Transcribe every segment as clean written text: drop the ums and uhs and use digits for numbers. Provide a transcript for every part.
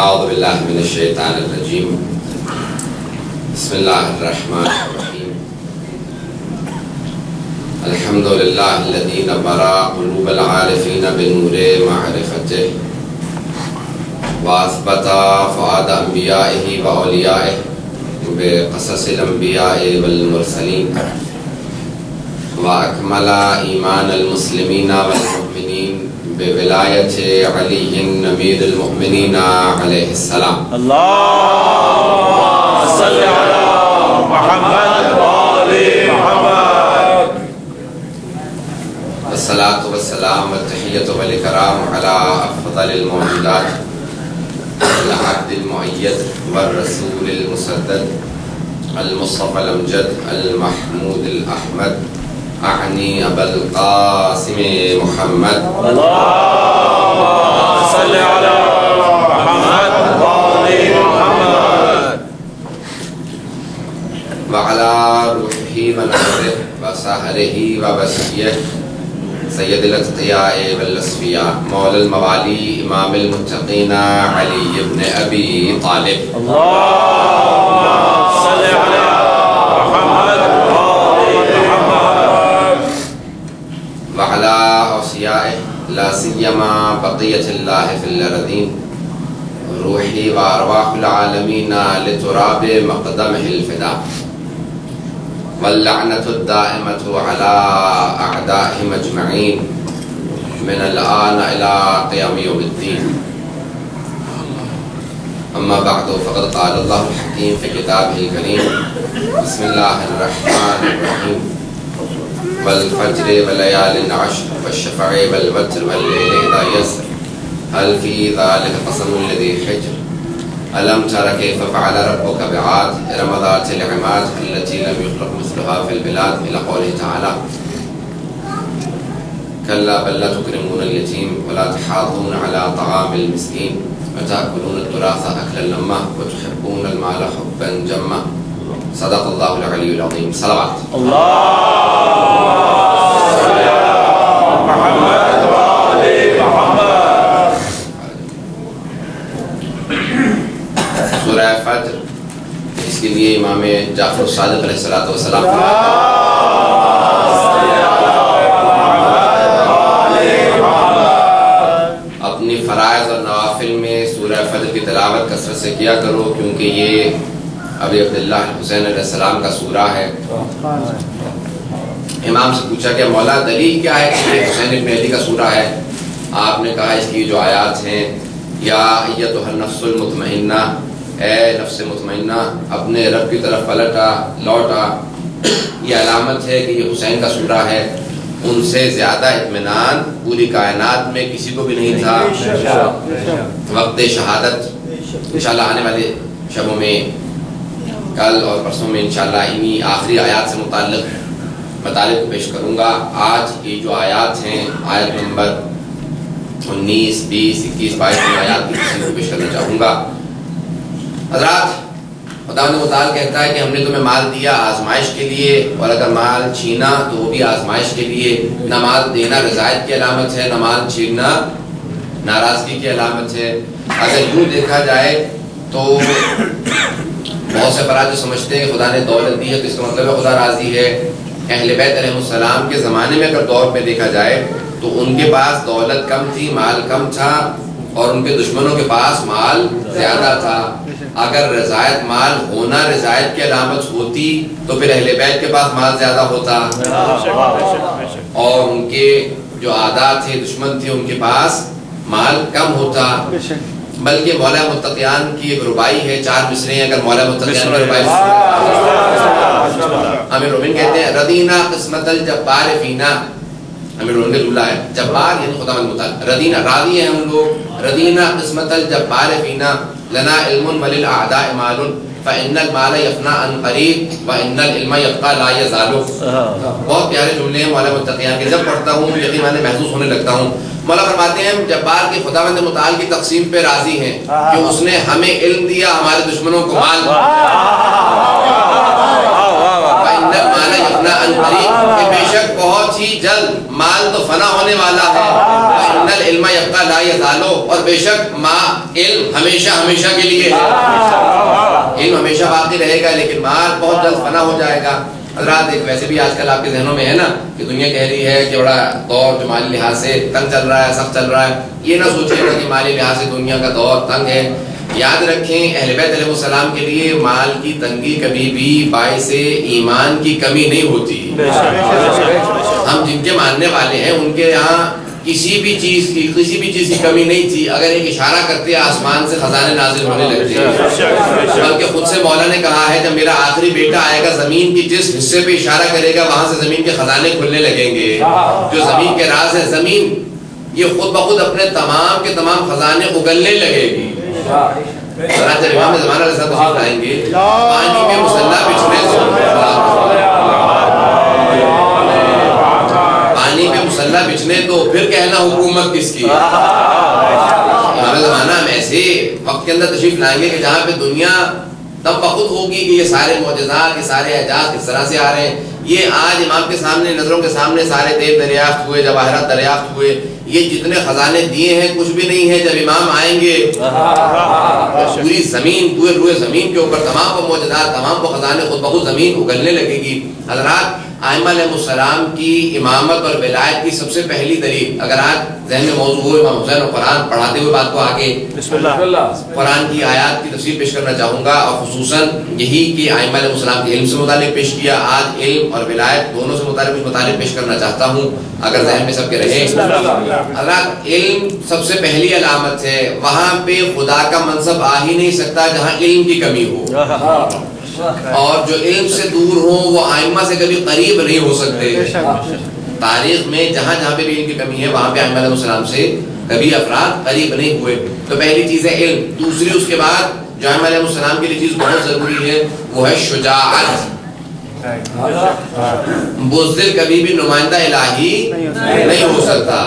اعوذ باللہ من الشیطان الرجیم بسم اللہ الرحمن الرحیم الحمدللہ الذی نور قلوب العارفین بنور معرفتہ واثبت فؤاد انبیائہ واولیائہ بقصص الانبیاء والمرسلین واکمل ایمان المسلمین والمؤمنین بولایت علی امیر المؤمنین علیہ السلام اللہم صلی علی محمد وآل محمد والصلاة والسلام والتحیۃ والاکرام علی افضل الموجودات العبد المؤید والرسول المسدد المصطفى الامجد المحمود الاحمد اعنی ابا القاسم محمد اللہم صلی علی محمد وآل محمد وعلى روحه ونفسه وسهره وبشره سید الاتقیاء والاصفیاء مولا الموالی امام المتقین علی ابن ابی طالب اللہم صلی علی محمد وآل محمد وعلى اوصیائه لا سیما بقیت اللہ فی الارضین روحی و ارواح العالمین لتراب مقدمه الفدا واللعنة الدائمة على أعدائهم أجمعين من الآن إلى قيام يوم الدين أما بعد فقد قال الله الحكيم في كتابه الكريم بسم الله الرحمن الرحيم والفجر والليال العشر والشفع والوتر والليل إذا يسر هل في ذلك قسم الذي حجر ألم تر كيف فعل ربك بعاد إرم ذات العماد التي لم يخلق مثلها في البلاد إلى قوله تعالى كلا بل لا تكرمون اليتيم ولا تحاضون على طعام المسكين وتأكلون التراث أكلا لما وتحبون المال حبا جما صدق الله العلي العظيم صلوات اللہم صلی علی محمد وآل محمد سورہ فجر اس کے لیے امام جعفر الصادق علیہ السلام اپنی فرائض اور نوافل میں سورہ فجر کی تلاوت کثرت سے کیا کرو، کیونکہ یہ ابی عبداللہ حسین علیہ السلام کا سورہ ہے۔ امام سے پوچھا کہ مولا دلیل کیا ہے کہ حسین ابن علی کا سورہ ہے؟ آپ نے کہا اس کی جو آیات ہیں یا ایتھا النفس المطمئنہ، اے نفس مطمئنہ اپنے رب کی طرف پلٹا لوٹا، یہ علامت ہے کہ یہ حسین کا سورہ ہے۔ ان سے زیادہ اطمینان پوری کائنات میں کسی کو بھی نہیں تھا۔ وقت شہادت انشاءاللہ آنے والے شبوں میں کل اور پرسوں میں انشاءاللہ انہی آخری آیات سے متعلق مطالب پیش کروں گا۔ آج یہ جو آیات ہیں آیت نمبر 19، 20، 21، 22 آیات کی تفصیل کو پیش کرنا چاہوں گا۔ حضرات، خداوند متعال کہتا ہے کہ ہم نے تمہیں مال دیا آزمائش کے لیے، اور اگر مال چھینا تو وہ بھی آزمائش کے لیے۔ نہ مال دینا رضایت کی علامت ہے، نہ مال چھیننا ناراضگی کی علامت ہے۔ اگر یوں دیکھا جائے تو بہت سے افراد جو سمجھتے ہیں کہ خدا نے دولت دی ہے تو اس کا مطلب ہے خدا راضی ہے۔ اہل بیت علیہ السلام کے زمانے میں اگر دور پہ دیکھا جائے تو ان کے پاس دولت کم تھی، مال کم تھا، اور ان کے دشمنوں کے پاس مال زیادہ تھا۔ اگر رضایت مال ہونا رضایت کی علامت ہوتی تو پھر اہل بیت کے پاس مال زیادہ ہوتا، اور ان کے جو عادات تھے دشمن تھے ان کے پاس مال کم ہوتا۔ بلکہ مولا متقیان کی ایک ربائی ہے، 4 مصرے ہیں۔ اگر مولا متقیان کی ربائی امیر رومن کہتے ہیں ردینا قسمت الجبار فینا، امیر رومن کا جملہ ہے، جبار یعنی خداوند متعال، ردینا راضی ہیں ہم لوگ، ردینا قسمت الجبار فینا لنا علم وللأعداء مال فإن المال يفنى عن قریب وإن العلم يبقى لا يزال۔ بہت پیارے جملے ہیں مولا متقیان کے، جب پڑھتا ہوں یقیناً محسوس ہونے لگتا ہوں۔ مولا فرماتے ہیں جبار کے خداوند متعال کی تقسیم پہ راضی ہیں کہ اس نے ہمیں علم دیا، ہمارے دشمنوں کو مال۔ فإن المال يفنى عن قریب، کہ بے شک بہت بہت ہی جلد مال تو فنا ہونے والا ہے، وَإِنَّ الْعِلْمَ يَبْقَى لَا يَزَالُ، اور بے شک علم ہمیشہ ہمیشہ کے لیے ہے، علم ہمیشہ باقی رہے گا لیکن مال بہت جلد فنا ہو جائے گا۔ حضرات ایک ویسے بھی آج کل آپ کے ذہنوں میں ہے نا کہ دنیا کہہ رہی ہے کہ بڑا دور جو مالی لحاظ سے تنگ چل رہا ہے، سخت چل رہا ہے، یہ نہ سوچیے گا کہ مالی لحاظ سے دنیا کا دور تنگ ہے۔ یاد رکھیں اہل بیت علیہ السلام کے لیے مال کی تنگی کبھی بھی باعث ایمان کی کمی نہیں ہوتی۔ ہم جن کے ماننے والے ہیں ان کے یہاں کسی بھی چیز کی کمی نہیں تھی، اگر ایک اشارہ کرتے آسمان سے خزانے نازل ہونے لگتے ہیں، بلکہ خود سے مولا نے کہا ہے جب میرا آخری بیٹا آئے گا زمین کی جس حصے پہ اشارہ کرے گا وہاں سے زمین کے خزانے کھلنے لگیں گے، جو زمین کے راز ہے زمین یہ خود بخود اپنے تمام کے تمام خزانے اگلنے لگے گی۔ چنانچہ امام زمانہ علیہ السلام آئیں گے پانی پہ مسلح بچھنے مسلح بچھنے تو پھر کہنا حکومت کس کی۔ امام زمانہ ہم ایسے وقت کے اندر تشریف لائیں گے کہ جہاں پہ دنیا تب بخود ہوگی کہ یہ سارے معجزات، یہ سارے اعجاز کس طرح سے آ رہے ہیں۔ یہ آج امام کے سامنے نظروں کے سامنے سارے تیل دریافت ہوئے، جواہرات دریافت ہوئے، یہ جتنے خزانے دیے ہیں کچھ بھی نہیں ہے۔ جب امام آئیں گے پوری زمین، پورے روئے زمین کے اوپر تمام وہ معجزات، تمام وہ خزانے خود بخود زمین اگلنے لگے گی۔ حضرات ائمہ علیہ السلام کی امامت اور ولایت کی سب سے پہلی دلیل، اگر آج ذہن میں موضوع ہو امام حسین اور قرآن پڑھاتے ہوئے بات کو آگے بسم اللہ قرآن کی آیات کی تفسیر پیش کرنا چاہوں گا، اور خصوصاً یہی کہ ائمہ علیہ السلام کے علم سے متعلق پیش کیا، آج علم اور ولایت دونوں سے متعلق کچھ متعلق پیش کرنا چاہتا ہوں اگر ذہن میں سب کے رہے۔ حضرات علم سب سے پہلی علامت ہے، وہاں پہ خدا کا منصب آ ہی نہیں سکتا جہاں علم کی کمی ہو، اور جو علم سے دور ہوں وہ ائمہ سے کبھی قریب نہیں ہو سکتے۔ تاریخ میں جہاں جہاں پہ بھی علم کی کمی ہے وہاں پہ ائمہ علیہ السلام سے کبھی افراد قریب نہیں ہوئے۔ تو پہلی چیز ہے علم۔ دوسری اس کے بعد جو ائمہ علیہ السلام کے لیے چیز بہت ضروری ہے وہ ہے شجاعت۔ بزدل کبھی بھی نمائندہ الہی نہیں ہو سکتا۔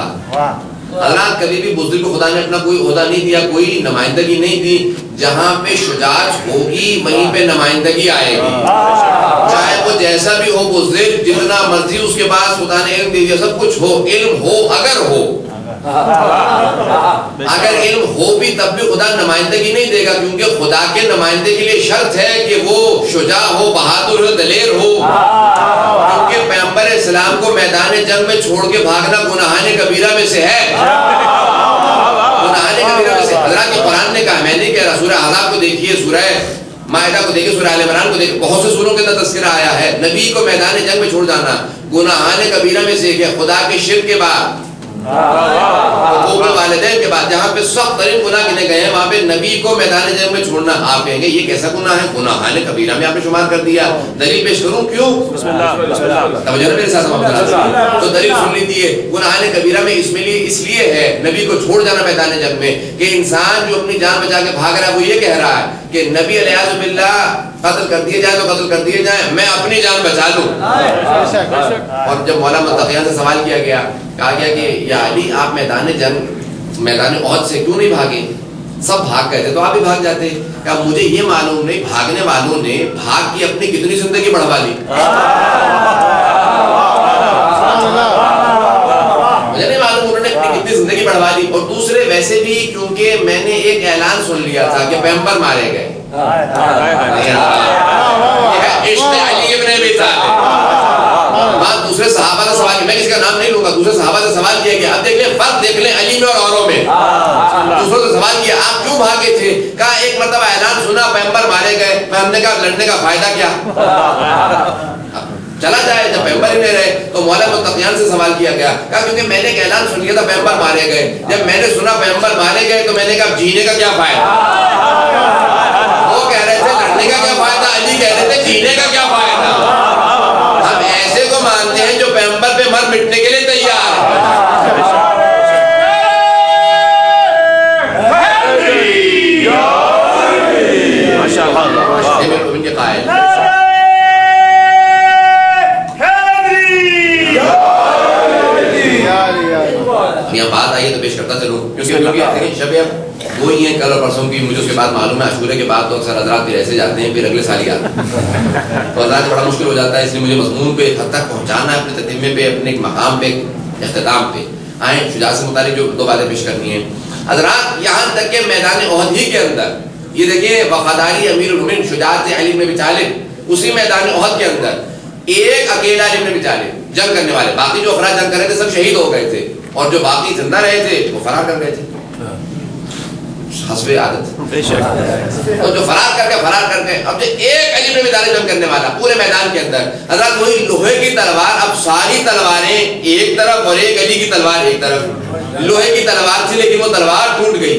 حضرات کبھی بھی بزدل کو خدا نے اپنا کوئی عہدہ نہیں دیا، کوئی نمائندگی نہیں دی۔ جہاں پہ شجاعت ہوگی وہیں پہ نمائندگی آئے گی، چاہے وہ جیسا بھی ہو بزدل، جتنا مرضی اس کے پاس خدا نے علم دے دیا، سب کچھ ہو، علم ہو اگر علم ہو بھی تب بھی خدا نمائندگی نہیں دے گا، کیونکہ خدا کے نمائندے کے لیے شرط ہے کہ وہ شجاع ہو، بہادر ہو، دلیر ہو، کیونکہ پیغمبر اسلام کو میدان جنگ میں چھوڑ کے بھاگنا گناہان کبیرہ میں سے ہے، گناہان کبیرہ میں سے۔ حضرات یہ قرآن نے کہا، میں نہیں کہہ رہا۔ سورہ احزاب کو دیکھیے، سورہ مائدہ کو دیکھیے، سورہ آل عمران کو دیکھیے، بہت سے سوروں کے اندر تذکرہ آیا ہے نبی کو میدان جنگ میں چھوڑ جانا گناہان کبیرہ میں سے ہے، خدا کے شرک کے بعد، حقوق والدین کے بعد، جہاں پہ سخت ترین گناہ گنے گئے ہیں وہاں پہ نبی کو میدان جنگ میں چھوڑنا، آپ کہیں گے یہ کیسا گناہ ہے؟ گناہان کبیرہ میں آپ نے شمار کر دیا۔ دلیل پیش کروں کیوں؟ توجہ میرے ساتھ تو دلیل سن لیجیے۔ گناہان کبیرہ میں اس لیے ہے نبی کو چھوڑ جانا میدان جنگ میں کہ انسان جو اپنی جان بچا کے بھاگ رہا ہے وہ یہ کہہ رہا ہے کہ نبی علیہ السلام قتل کر دیے جائیں تو قتل کر دیے جائیں، میں اپنی جان بچا لوں۔ اور جب مولا متقیان سے سوال کیا گیا، کہا گیا کہ یا علی آپ میدان جنگ، میدان احد سے کیوں نہیں بھاگے؟ سب بھاگ گئے تھے تو آپ بھی بھاگ جاتے۔ کہا مجھے یہ معلوم نہیں بھاگنے والوں نے بھاگ کی اپنی کتنی زندگی بڑھوا لی، مجھے نہیں معلوم انہوں نے اپنی کتنی زندگی بڑھوا لی۔ اور دوسرے ویسے بھی کیونکہ میں نے ایک اعلان سن لیا تھا کہ پیغمبر مارے گئے، عشق علی ابن ابی طالب۔ بات دوسرے صحابہ سے سوال کیا، میں کسی کا نام نہیں لوں گا، دوسرے صحابہ سے سوال کیا گیا، اب دیکھ لیں فرق دیکھ لیں علی میں اور اوروں میں۔ دوسروں سے سوال کیا آپ کیوں بھاگے تھے؟ کہا ایک مرتبہ اعلان سنا پیغمبر مارے گئے، ہم نے کہا لڑنے کا فائدہ کیا، چلا جائے۔ جب پیغمبر ہی نہیں رہے تو مولا متقیان سے سوال کیا گیا، کہا کیونکہ میں نے ایک اعلان سن لیا تھا پیغمبر مارے گئے، جب میں نے سنا پیغمبر مارے گئے تو میں نے کہا جینے کا کیا فائدہ؟ وہ کہہ رہے تھے لڑنے کا کیا فائدہ، علی کہہ رہے تھے جینے کا کیا فائدہ۔ ہم ایسے کو مانتے ہیں جو پیغمبر پہ مر مٹنے کے لیے تیار ہے۔ یہاں بات آئی ہے تو پیش کرتا چلوں، کیونکہ شب ہوئی ہیں کل اور پرسوں کی، مجھے اس کے بعد معلوم ہے عاشورے کے بعد تو اکثر حضرات پھر ایسے جاتے ہیں، پھر اگلے سال ہی آتے ہیں، تو حضرات بڑا مشکل ہو جاتا ہے، اس لیے مجھے مضمون پہ حد تک پہنچانا ہے، اپنے تتمے پہ، اپنے ایک مقام پہ، اختتام پہ آئیں شجاعت سے متعلق جو 2 باتیں پیش کرنی ہیں حضرات. یہاں تک کہ میدان احد ہی کے اندر یہ دیکھیں وفاداری امیر المومنین شجاعت علی بن ابی طالب، اسی میدان احد کے اندر ایک اکیلا علی بن ابی طالب جنگ کرنے والے، باقی جو افراد جنگ کر رہے تھے سب شہید ہو گئے تھے، اور جو باقی زندہ رہے تھے وہ فرار کر گئے تھے حسب عادت. تو جو فرار کر کے اب جو ایک علی بن ابی طالب جنگ کرنے والا پورے میدان کے اندر حضرات، وہی لوہے کی تلوار، اب ساری تلواریں ایک طرف اور ایک علی کی تلوار ایک طرف، لوہے کی تلوار تھی لیکن وہ تلوار ٹوٹ گئی،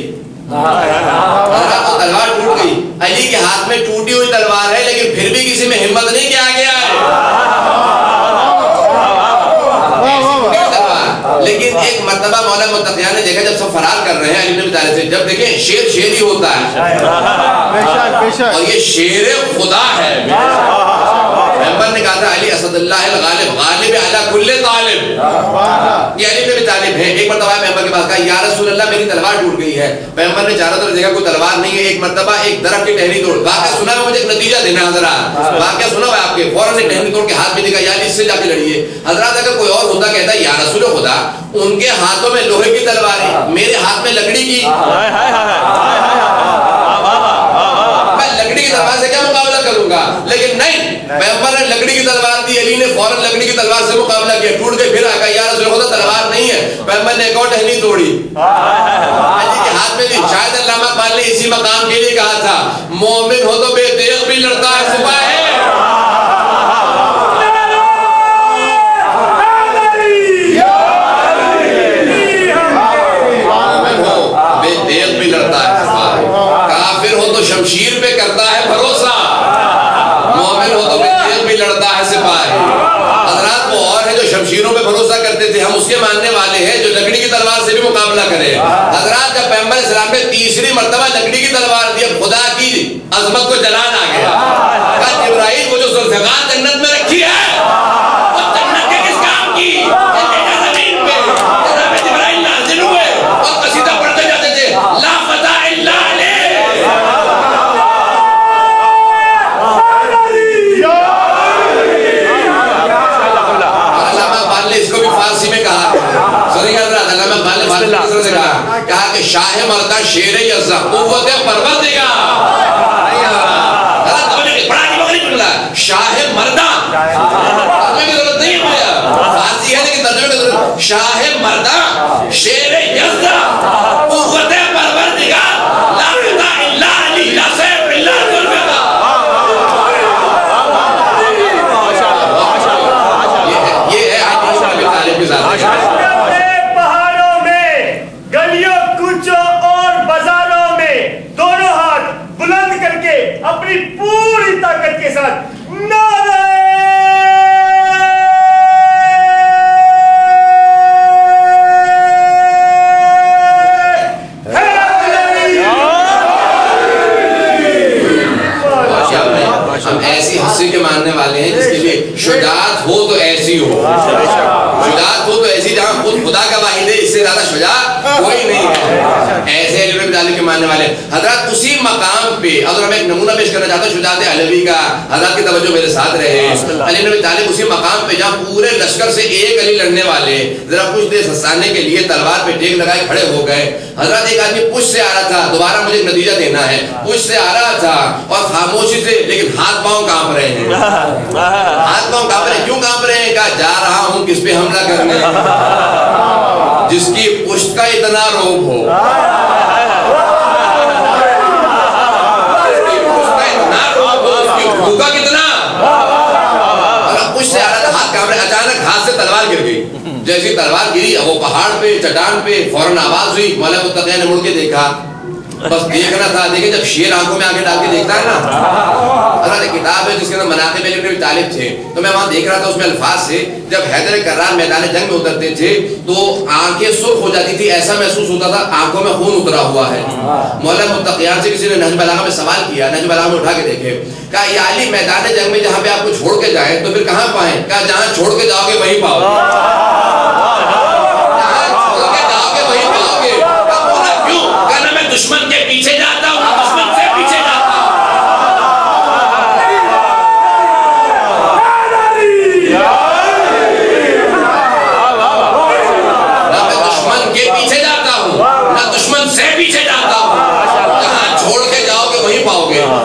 وہ تلوار ٹوٹ گئی، علی کے ہاتھ میں ٹوٹی ہوئی تلوار ہے لیکن پھر بھی کسی میں ہمت نہیں کیا گیا ہے. لیکن ایک مرتبہ مولا متقیان نے دیکھا جب سب فرار کر رہے ہیں علی بن ابی طالب سے، جب دیکھیں شیر شیر ہی ہوتا ہے اور یہ شیر خدا ہے. پیغمبر نے کہا تھا علی اسد اللہ الغالب غالب علی کل طالب، یہ علی بن ابی طالب ہیں. ایک مرتبہ پیغمبر کے پاس کہا یا رسول اللہ میری تلوار ٹوٹ گئی ہے. پیغمبر نے چاروں طرف دیکھا کوئی تلوار نہیں ہے. ایک مرتبہ ایک درخت کی ٹہنی توڑ، واقعہ سنا ہے، مجھے ایک نتیجہ دینا حضرات، واقعہ سنا ہے آپ کے، فوراً ایک ٹہنی توڑ کے ہاتھ میں دکھا یا علی اس سے جا کے لڑیے. حضرات اگر کوئی اور ہوتا کہتا ہے یا رسول خدا ان کے ہاتھوں میں لوہے کی تلوار ہے، میرے ہاتھ میں لکڑی کی، میں لکڑی کی تلوار سے کیا مقابلہ کروں گا؟ لیکن نہیں، پیغمبر نے لکڑی کی تلوار دی، علی نے فوراً لکڑی کی تلوار سے مقابلہ کیا، ٹوٹ گئی. پھر آقا یا رسول خدا تلوار نہیں ہے. پیغمبر نے ایک اور ٹہنی توڑی، علی کے ہاتھ میں دی. شاید علامہ اقبال نے اسی مقام کے لیے کہا تھا مومن ہو تو بے تیغ بھی لڑتا ہے سپاہی، کافر ہو تو شمشیر پہ کرتا ہے بھروسہ، مومن ہو تو بے تیغ بھی لڑتا ہے سپاہی. حضرات وہ اور ہے جو شمشیروں پہ بھروسہ کرتے تھے، ہم اس کے ماننے والے ہیں جو لکڑی کی تلوار سے بھی مقابلہ کرے. حضرات جب پیغمبر اسلام نے تیسری مرتبہ لکڑی کی تلوار دی، اب خدا کی عظمت کو جلان آ گیا. کہا جبرائیل وہ جو ذوالفقار جنت میں رکھی ہے وہ جنت کے کس کام کی؟ زمین پہ جناب جبرائیل نازل ہوئے اور قصیدہ پڑھتے جاتے تھے لا فتح الا علیہ. کہا کہ شاہ مردہ شیر یزہ قوت پروردگار، شاہ مردہ ترجمے کی ضرورت نہیں ہے، فارسی ہے لیکن ترجمے کی ضرورت، شاہ مردہ شیر یزہ قوت پروردگار، لا فتح الا علی لا سیف الا ذوالفقار. یہ ہے علی بن ابی طالب کی ذات. اپنی پوری طاقت کے ساتھ نعرہ ہم ایسی ہستی کے ماننے والے ہیں جس کے لیے شجاعت ہو تو ایسی ہو، شجاعت ہو تو ایسی جہاں خود خدا کا واحد ہے، اس سے زیادہ شجاع کوئی نہیں ہے. ایسے علی بن ابی طالب کے ماننے والے حضرات اسی مقام پہ. اگر میں ایک نمونہ پیش کرنا چاہتا ہوں شجاعت علوی کا، حضرات کی توجہ میرے ساتھ رہے. علی بن ابی طالب اسی مقام پہ جہاں پورے لشکر سے ایک علی لڑنے والے ذرا کچھ دیر سنسانے کے لیے تلوار پہ ٹیک لگائے کھڑے ہو گئے. حضرات ایک آدمی پشت سے آ رہا تھا، دوبارہ مجھے ایک نتیجہ دینا ہے، پشت سے آ رہا تھا اور خاموشی سے، لیکن ہاتھ پاؤں کانپ رہے ہیں، ہاتھ پاؤں کانپ رہے ہیں. کیوں کانپ رہے ہیں؟ کہا جا رہا ہوں کس پہ حملہ کرنے جس کی پشت کا اتنا روب ہو، بھوکا کتنا. پشت سے آ رہا تھا، ہاتھ کانپ رہے. اچانک ہاتھ سے تلوار گر گئی. جیسی تلوار گری وہ پہاڑ پہ چٹان پہ فوراً آواز ہوئی. مولا متقیان نے مڑ کے دیکھا، بس دیکھنا تھا. دیکھیں جب شیر آنکھوں میں آنکھیں ڈال کے دیکھتا ہے نا، حضرت ایک کتاب ہے جس کے اندر مناقب علی بن ابی طالب تھے، تو میں وہاں دیکھ رہا تھا اس میں الفاظ سے جب حیدر کرار میدان جنگ میں اترتے تھے تو آنکھیں سرخ ہو جاتی تھی، ایسا محسوس ہوتا تھا آنکھوں میں خون اترا ہوا ہے. مولا متقیان سے کسی نے نہج بلاغہ میں سوال کیا، نہج بلاغہ میں اٹھا کے دیکھے، کہا یا علی میدان جنگ میں جہاں پہ آپ کو چھوڑ کے جائیں تو پھر کہاں پائیں؟ کہا جہاں چھوڑ کے جاؤ گے وہیں پاؤ گے، جہاں چھوڑ کے جاؤ گے وہیں پاؤ گے. کہا کیوں؟ کہا میں دشمن کے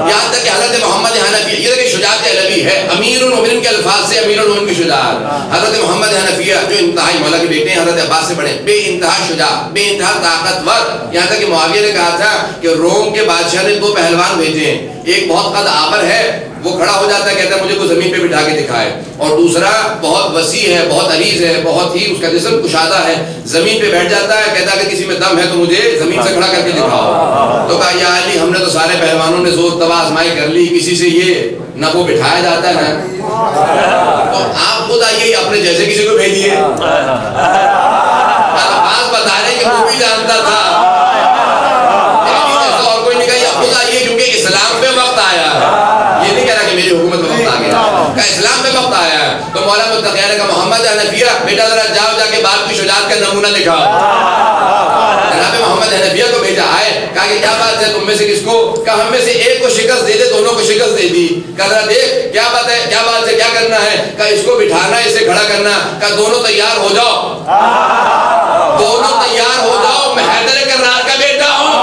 یہاں تک کہ حضرت محمد حنفیہ، یہ دیکھیں شجاعت علوی ہے، امیر المومنین کے الفاظ سے امیر المومنین کی شجاعت. حضرت محمد حنفیہ جو انتہائی مولا کے بیٹے ہیں، حضرت عباس سے بڑے، بے انتہا شجاع، بے انتہا طاقتور. یہاں تک کہ معاویہ نے کہا تھا کہ روم کے بادشاہ نے 2 پہلوان بھیجے ہیں، ایک بہت قد آور ہے، وہ کھڑا ہو جاتا ہے، کہتا ہے مجھے کوئی زمین پہ بٹھا کے دکھائے، اور دوسرا بہت وسیع ہے، بہت عریض ہے، بہت ہی اس کا جسم کشادہ ہے، زمین پہ بیٹھ جاتا ہے، کہتا ہے کہ کسی میں دم ہے تو مجھے زمین سے کھڑا کر کے دکھاؤ. تو کہا یا علی ہم نے تو سارے پہلوانوں نے زور توا آزمائی کر لی، کسی سے یہ نہ وہ بٹھایا جاتا ہے نا. تو آپ خود آئیے اپنے جیسے کسی کو بھیجیے. الفاظ بتا رہے کہ وہ بھی جانتا تھا، اور کوئی نہیں کہا یا خود آئیے کیونکہ اسلام پہ وقت آیا ہے. یہ نہیں کہہ رہا کہ میری حکومت میں وقت آ گیا، کہ اسلام پہ وقت آیا ہے. تو مولا متقیہ نے کہا محمد حنفیہ بیٹا ذرا جاؤ جا کے باپ کی شجاعت کا نمونہ دکھاؤ. جناب محمد حنفیہ کو بھیجا، آئے، کہا کہ کیا بات ہے تم میں سے کس کو؟ کہا ہم میں سے ایک کو شکست دے دے، دونوں کو شکست دے دی. کہا ذرا دیکھ کیا بات ہے، کیا بات ہے، کیا کرنا ہے؟ کہا اس کو بٹھانا ہے، اسے کھڑا کرنا. کہا دونوں تیار ہو جاؤ، دونوں تیار ہو جاؤ، میں حیدر کرار کا بیٹا ہوں.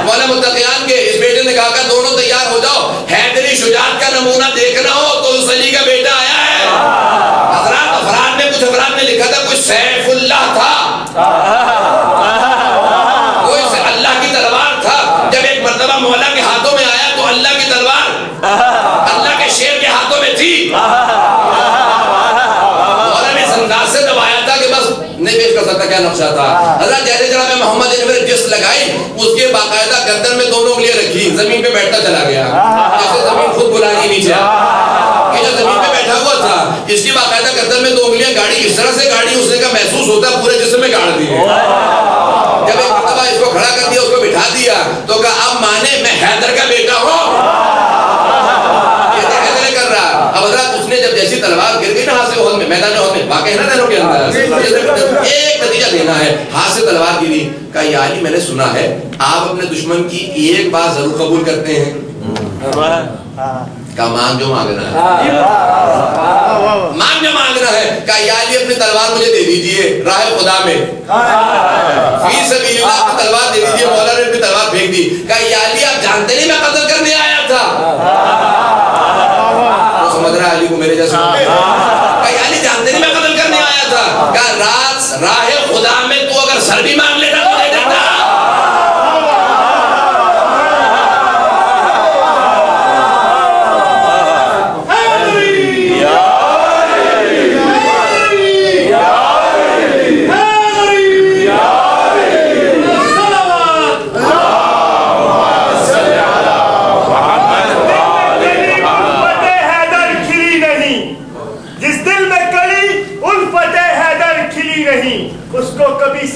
مولا متقیان کے اس بیٹے نے کہا کہ دونوں تیار ہو جاؤ، حیدری شجاعت کا نمونہ دیکھنا ہو تو اس علی کا بیٹا آیا ہے. حضرات افراد میں کچھ افراد نے لکھا تھا کوئی سیف اللہ تھا، کوئی اللہ کی تلوار تھا. جب ایک مرتبہ مولا کے ہاتھوں میں آیا تو اللہ کی تلوار اللہ کے شیر کے ہاتھوں میں تھی. مولا نے اس انداز سے دبایا تھا کہ بس نہیں پیش کر سکتا کیا نقشہ تھا. حضرت جیسے جناب محمد نے میرے جس لگائی، اس کے باقاعدہ گردن میں دونوں انگلیاں رکھی، زمین پہ بیٹھتا چلا گیا، جیسے زمین خود بلانی نیچے. یہ جو زمین پہ بیٹھا ہوا تھا اس کی باقاعدہ گردن میں 2 انگلیاں گاڑی اس طرح سے گاڑی اس نے کا محسوس ہوتا ہے پورے جسم میں گاڑ دی. جب ایک مرتبہ اس کو کھڑا کر دیا، اس کو بٹھا دیا تو کہا اب مانے میں حیدر کا بیٹا ہوں. اب حضرات اس نے جب جیسی تلوار گر گئی نا ہاتھ سے احد میں، میدان احد میں واقع ہے نا دینوں کے اندر، ایک نتیجہ دینا ہے، ہاتھ سے تلوار گری. کہا یا علی میں نے سنا ہے آپ اپنے دشمن کی ایک بات ضرور قبول کرتے ہیں. کہا مانگ جو مانگنا ہے، مانگ جو مانگنا ہے. کہا یا علی اپنی تلوار مجھے دے دیجئے راہ خدا میں، فی سبیل اللہ اپنی تلوار دے دیجئے. مولا نے اپنی تلوار پھینک دی. کہا یا علی آپ جانتے نہیں میں قتل کرنے آیا تھا. سمجھ رہا علی کو میرے جیسا؟ کہا یا علی جانتے نہیں میں قتل کرنے آیا تھا. کہا رات راہ خدا میں تو اگر سر بھی مانگ لیتا تو دے دیتا.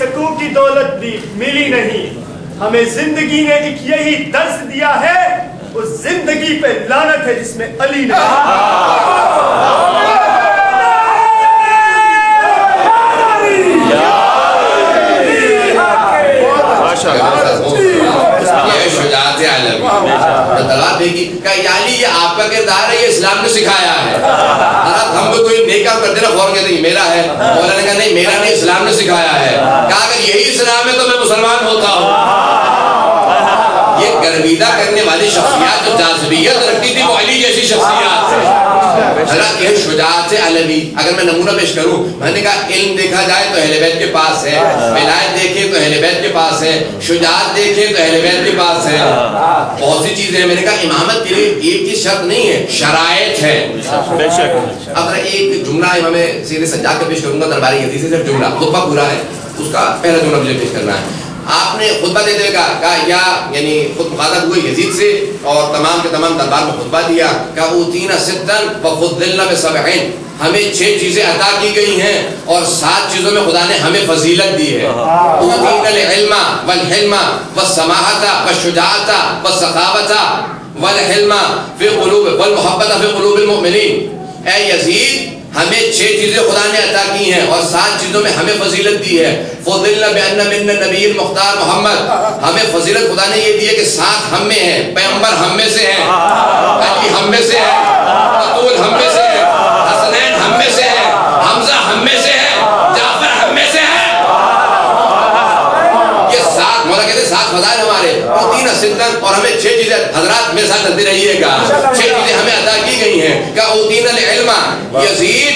سکون کی دولت بھی ملی نہیں. ہمیں زندگی نے ایک یہی درس دیا ہے، اس زندگی پہ لعنت ہے جس میں علی نے. شجاعت علوی تلوار پھینکی. کہا یا علی یہ آپ کا کردار ہے، یہ اسلام نے سکھایا ہے. ہم کو کوئی نیک کام کرتے نا فوراً کہتے ہیں میرا ہے. مولا نے کہا نہیں میرا نہیں، اسلام نے سکھایا ہے. کہا اگر یہی اسلام ہے تو میں مسلمان ہوتا ہوں. یہ گرویدہ کرنے والی شخصیات جو جاذبیت رکھتی تھی وہ علی جیسی شخصیات ہے. حضرت یہ شجاعت علوی اگر میں نمونہ پیش کروں، میں نے کہا علم دیکھا جائے تو اہل بیت کے پاس ہے، ولایت دیکھیں تو اہل بیت کے پاس ہے، شجاعت دیکھیں تو اہل بیت کے پاس ہے. بہت سی چیزیں ہیں. میں نے کہا امامت کے لیے ایک چیز شرط نہیں ہے، شرائط ہے. اب ایک جملہ امام سید سجاد کا پیش کروں گا دربار یزید سے، صرف جملہ، خطبہ پورا ہے، اس کا پہلا جملہ مجھے پیش کرنا ہے. آپ نے خطبہ دیتے ہوئے کہا یا یعنی خود مخاطب ہوئے یزید سے اور تمام کے تمام دربار میں خطبہ دیا. کہا اوتینا ستن وفضلنا بسبعین، ہمیں 6 چیزیں عطا کی گئی ہیں اور 7 چیزوں میں خدا نے ہمیں فضیلت دی ہے. اوتینا العلم والحلم والسماحۃ والشجاعۃ والسخاوۃ والحلم فی قلوب والمحبۃ فی قلوب المؤمنین. اے یزید ہمیں 6 چیزیں خدا نے عطا کی ہیں اور 7 چیزوں میں ہمیں فضیلت دی ہے. فضلنا بأن منا النبی المختار محمد، ہمیں فضیلت خدا نے یہ دی ہے کہ 7 ہم میں ہیں، پیغمبر ہم میں سے ہیں، علی ہم میں سے ہے، بطول ہم میں سے ہے، حسنین ہم میں سے ہے، حمزہ ہم میں سے ہے، جعفر ہم میں سے ہے. یہ 7 مولا کہتے ہیں 7 فضائل ہمارے اوتینا صدقاً، اور ہمیں 6 چیزیں حضرات میرے ساتھ چلتے رہیے گا، 6 چیزیں ہمیں عطا کی گئی ہیں کہ اوتینا العلم، یزید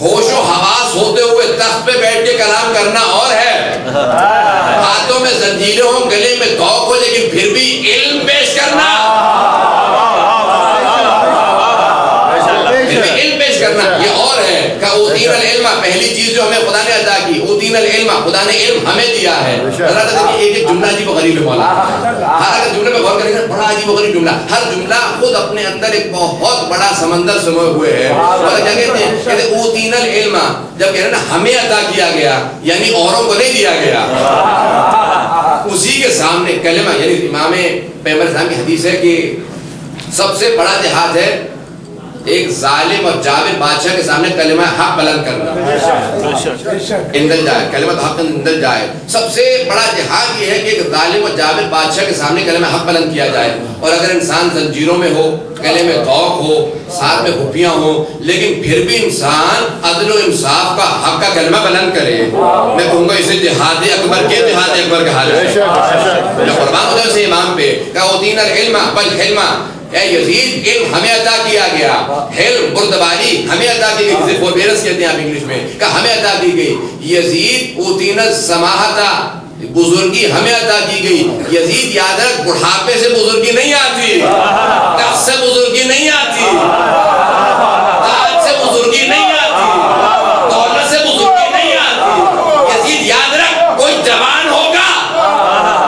ہوش و حواس ہوتے ہوئے تخت پہ بیٹھ کے کلام کرنا اور ہے، ہاتھوں میں زنجیریں ہوں، گلے میں توق ہو، لیکن پھر بھی علم پیش کرنا، یہ اور ہے کہ اوتینا العلم، پہلی چیز جو ہمیں خدا نے عطا کی، اوتینا العلم، خدا نے علم ہمیں دیا ہے۔ حضرات دیکھیں ایک جملہ عجیب و غریب ہے مولا، ہر اگر جملے پہ غور کریں گے بڑا عجیب و غریب جملہ، ہر جملہ خود اپنے اندر ایک بہت بڑا سمندر سموئے ہوئے ہے۔ اور کیا کہتے ہیں، کہتے ہیں اوتینا العلم، جب کہہ رہے ہیں نا ہمیں عطا کیا گیا، یعنی اوروں کو نہیں دیا گیا، اسی کے سامنے کلمہ، یعنی امام پیغمبر اسلام کی حدیث ہے کہ سب سے بڑا جہاد ہے ایک ظالم اور جابر بادشاہ کے سامنے کلمہ حق بلند کرنا، اندل جائے، کلمہ حق اندل جائے۔ سب سے بڑا جہاد یہ ہے کہ ایک ظالم اور جابر بادشاہ کے سامنے کلمہ حق بلند کیا جائے، اور اگر انسان زنجیروں میں ہو، گلے میں توق ہو، ساتھ میں خفیاں ہوں، لیکن پھر بھی انسان عدل و انصاف کا حق کا کلمہ بلند کرے، میں کہوں گا اسے جہاد اکبر کے جہاد اکبر کا حال ہے۔ میں قربان ہوتا ہے اسے امام پہ کہ اوتینا العلم والحلم، اے یزید علم ہمیں عطا کیا گیا، حلم بردباری ہمیں عطا کی گئی، جسے فوربیرنس کہتے ہیں آپ انگلش میں، کہ ہمیں عطا کی گئی۔ یزید اوتینا السماحۃ، بزرگی ہمیں عطا کی گئی۔ یزید یاد رکھ، بڑھاپے سے بزرگی نہیں آتی، تخت سے بزرگی نہیں آتی، تاج سے بزرگی نہیں آتی، دولت سے بزرگی نہیں آتی۔ یزید یاد رکھ، کوئی جوان ہوگا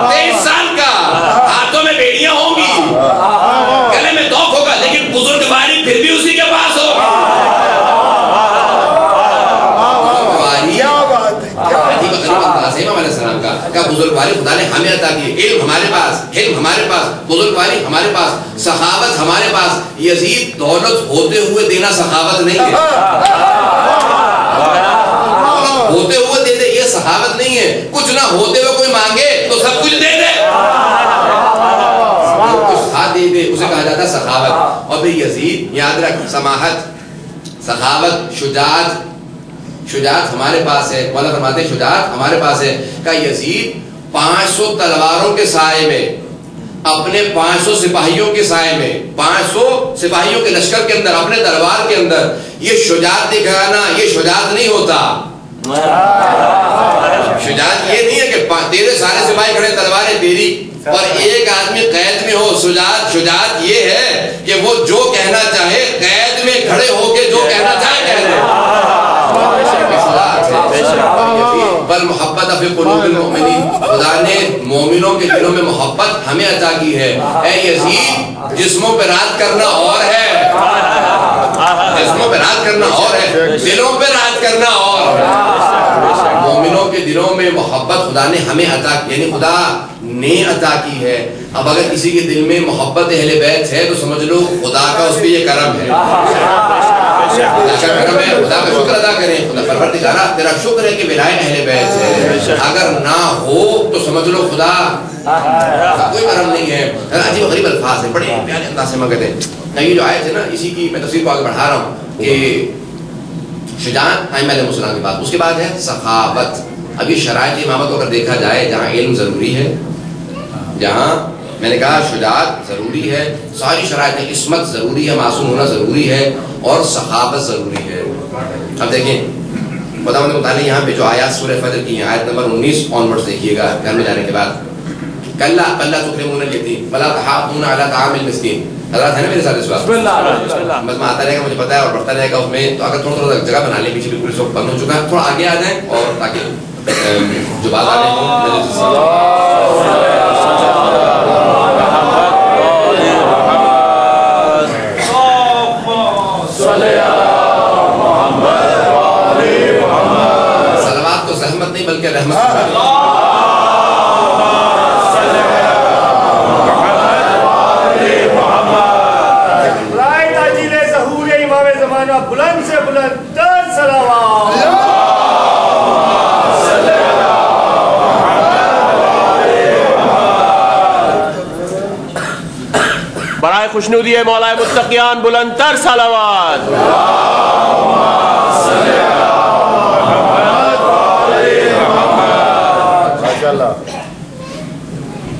23 سال کا، ہاتھوں میں بیڑیاں ہوں گی، گلے میں توق ہوگا، لیکن بزرگواری پھر بھی اسی کے پاس ہوگی۔ بزرگواری خدا نے ہمیں عطا کی، علم ہمارے پاس، حلم ہمارے پاس، بزرگواری ہمارے پاس، سخاوت ہمارے پاس۔ یزید دولت ہوتے ہوئے دینا سخاوت نہیں ہے، ہوتے ہوئے دے دے یہ سخاوت نہیں ہے۔ کچھ نہ ہوتے ہوئے کوئی مانگے تو سب کچھ دے دے، کچھ کھا دے دے، اسے کہا جاتا ہے سخاوت۔ اور پھر یزید یاد رکھ، سماحت، سخاوت، شجاعت، شجاعت ہمارے پاس ہے۔ مولا فرماتے ہیں شجاعت ہمارے پاس ہے کہ یزید 500 تلواروں کے سائے میں، اپنے 500 سپاہیوں کے سائے میں، 500 سپاہیوں کے لشکر کے اندر، اپنے دربار کے اندر یہ شجاعت دکھانا، یہ شجاعت نہیں ہوتا۔ شجاعت یہ نہیں ہے کہ تیرے سارے سپاہی کھڑے، تلواریں تیری، اور ایک آدمی قید میں ہو۔ شجاعت یہ ہے کہ وہ جو کہنا چاہے قید میں کھڑے ہو کے جو کہنا چاہے کہہ دے۔ بل محبت فی قلوب المؤمنین، خدا نے مومنوں کے دلوں میں محبت ہمیں عطا کی ہے۔ اے یزید، جسموں پہ راحت کرنا اور ہے، جسموں پہ راحت کرنا اور ہے، دلوں پہ راحت کرنا اور ہے۔ مومنوں کے دلوں میں محبت خدا نے ہمیں عطا کی، یعنی خدا نے عطا کی ہے۔ اب اگر کسی کے دل میں محبت اہل بیت ہے تو سمجھ لو خدا کا اس پہ یہ کرم ہے، خدا کا کرم ہے، خدا کا شکر ادا کریں۔ خدا پروردگارہ تیرا شکر ہے کہ ولایت اہل بیت ہے، اگر نہ ہو تو سمجھ لو خدا کا کوئی کرم نہیں ہے۔ عجیب و غریب الفاظ ہیں، بڑے پیارے انداز سے مگر ہیں۔ یہ جو آیت ہے نا، اسی کی میں تفسیر کو آگے بڑھا رہا ہوں کہ شجاعت ائمہ علیہ السلام کی بات، اس کے بعد ہے سخاوت۔ اب یہ شرائط امامت کو اگر دیکھا جائے، جہاں علم ضروری ہے، جہاں میں نے کہا شجاعت ضروری ہے، ساری شرائط عصمت ضروری ہے، معصوم ہونا ضروری ہے، اور سخاوت ضروری ہے۔ اب دیکھیں خداوند متعالی یہاں پہ جو آیات سورہ فجر کی ہیں، آیت نمبر 19 آنورڈ دیکھیے گا گھر میں جانے کے بعد۔ کلا کلا تکرمون الیتیم ولا تحاضون علی طعام المسکین۔ حضرات ہے نا میرے ساتھ اس وقت؟ بس میں آتا رہے گا، مجھے پتا ہے، اور بڑھتا رہے گا اس میں، تو اگر تھوڑا تھوڑا جگہ بنا لیں، پیچھے بالکل اس وقت بند ہو چکا ہے، تھوڑا آگے آ جائیں، اور تاکہ جو بات آ رہے ہوں زحمت نہیں بلکہ رحمت۔ رائے تاجیل ظہور امام زمانہ، بلند سے بلند تر صلوات۔ برائے خوشنودی مولا متقیان بلند تر صلوات۔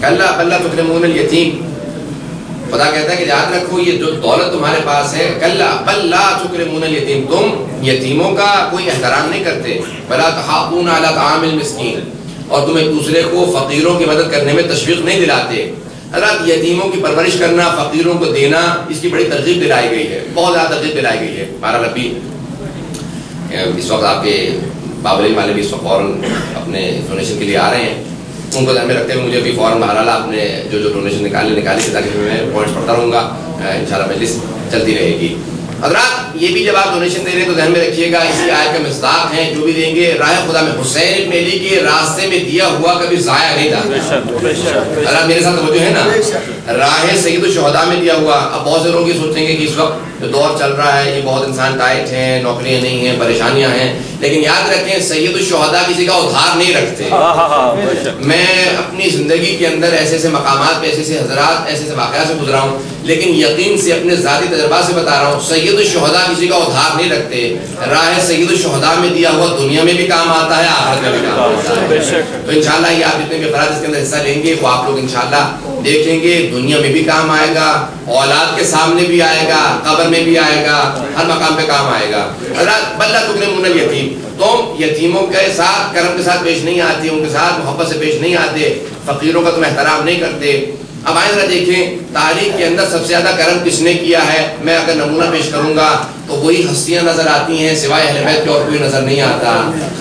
کلا بلا تکرمون الیتیم، خدا کہتا ہے کہ یاد رکھو یہ جو دولت تمہارے پاس ہے، کلا بل لا تکرمون الیتیم، تم یتیموں کا کوئی احترام نہیں کرتے، ولا تحاضون علی طعام المسکین، اور تم ایک دوسرے کو فقیروں کی مدد کرنے میں تشویق نہیں دلاتے۔ حضرات یتیموں کی پرورش کرنا، فقیروں کو دینا، اس کی بڑی ترغیب دلائی گئی ہے، بہت زیادہ ترغیب دلائی گئی ہے۔ بہرحال ابھی اس وقت آپ کے باب العلم والے بھی اس وقت فوراً اپنے ڈونیشن کے لیے آ رہے ہیں، ان کو ذہن میں رکھتے ہوئے مجھے بھی فوراً بہرحال آپ نے جو ڈونیشن نکالی تھی، تاکہ میں پوائنٹس پڑھتا رہوں گا، انشاءاللہ مجلس چلتی رہے گی۔ حضرات یہ بھی جب آپ ڈونیشن دے رہے ہیں تو ذہن میں رکھیے گا اسی آیت کا مصداق ہیں، جو بھی دیں گے راہ خدا میں حسین ابن علی کے راستے میں دیا ہوا کبھی ضائع نہیں جاتا۔ اللہ میرے ساتھ توجہ ہے نا، راہ سید الشہداء میں دیا ہوا۔ اب بہت سے لوگ یہ سوچیں گے کہ اس وقت جو دور چل رہا ہے یہ بہت انسان ٹائٹ ہیں، نوکریاں نہیں ہیں، پریشانیاں ہیں، لیکن یاد رکھیں سید الشہداء کسی کا ادھار نہیں رکھتے۔ میں اپنی زندگی کے اندر ایسے ایسے مقامات پہ ایسے ایسے حضرات ایسے ایسے واقعات سے گزرا ہوں، لیکن یقین سے اپنے ذاتی تجربات سے بتا رہا ہوں سید الشہداء کسی کا ادھار نہیں رکھتے۔ راہ سید الشہداء میں دیا ہوا دنیا میں بھی کام آتا ہے، آخرت میں بھی کام آتا ہے۔ تو انشاءاللہ یہ آپ جتنے بھی افراد اس کے اندر حصہ لیں گے وہ آپ لوگ انشاءاللہ دیکھیں گے دنیا میں بھی کام آئے گا، اولاد کے سامنے بھی آئے گا، قبر میں بھی آئے گا، ہر مقام پہ کام آئے گا۔ حضرات بل لا تکرمون الیتیم، تم یتیموں کے ساتھ کرم کے ساتھ پیش نہیں آتے، ان کے ساتھ محبت سے پیش نہیں آتے، فقیروں کا تم احترام نہیں کرتے۔ اب آئیں ذرا دیکھیں تاریخ کے اندر سب سے زیادہ کرم کس نے کیا ہے۔ میں اگر نمونہ پیش کروں گا تو وہی ہستیاں نظر آتی ہیں، سوائے اہل بیت کے اور کوئی نظر نہیں آتا۔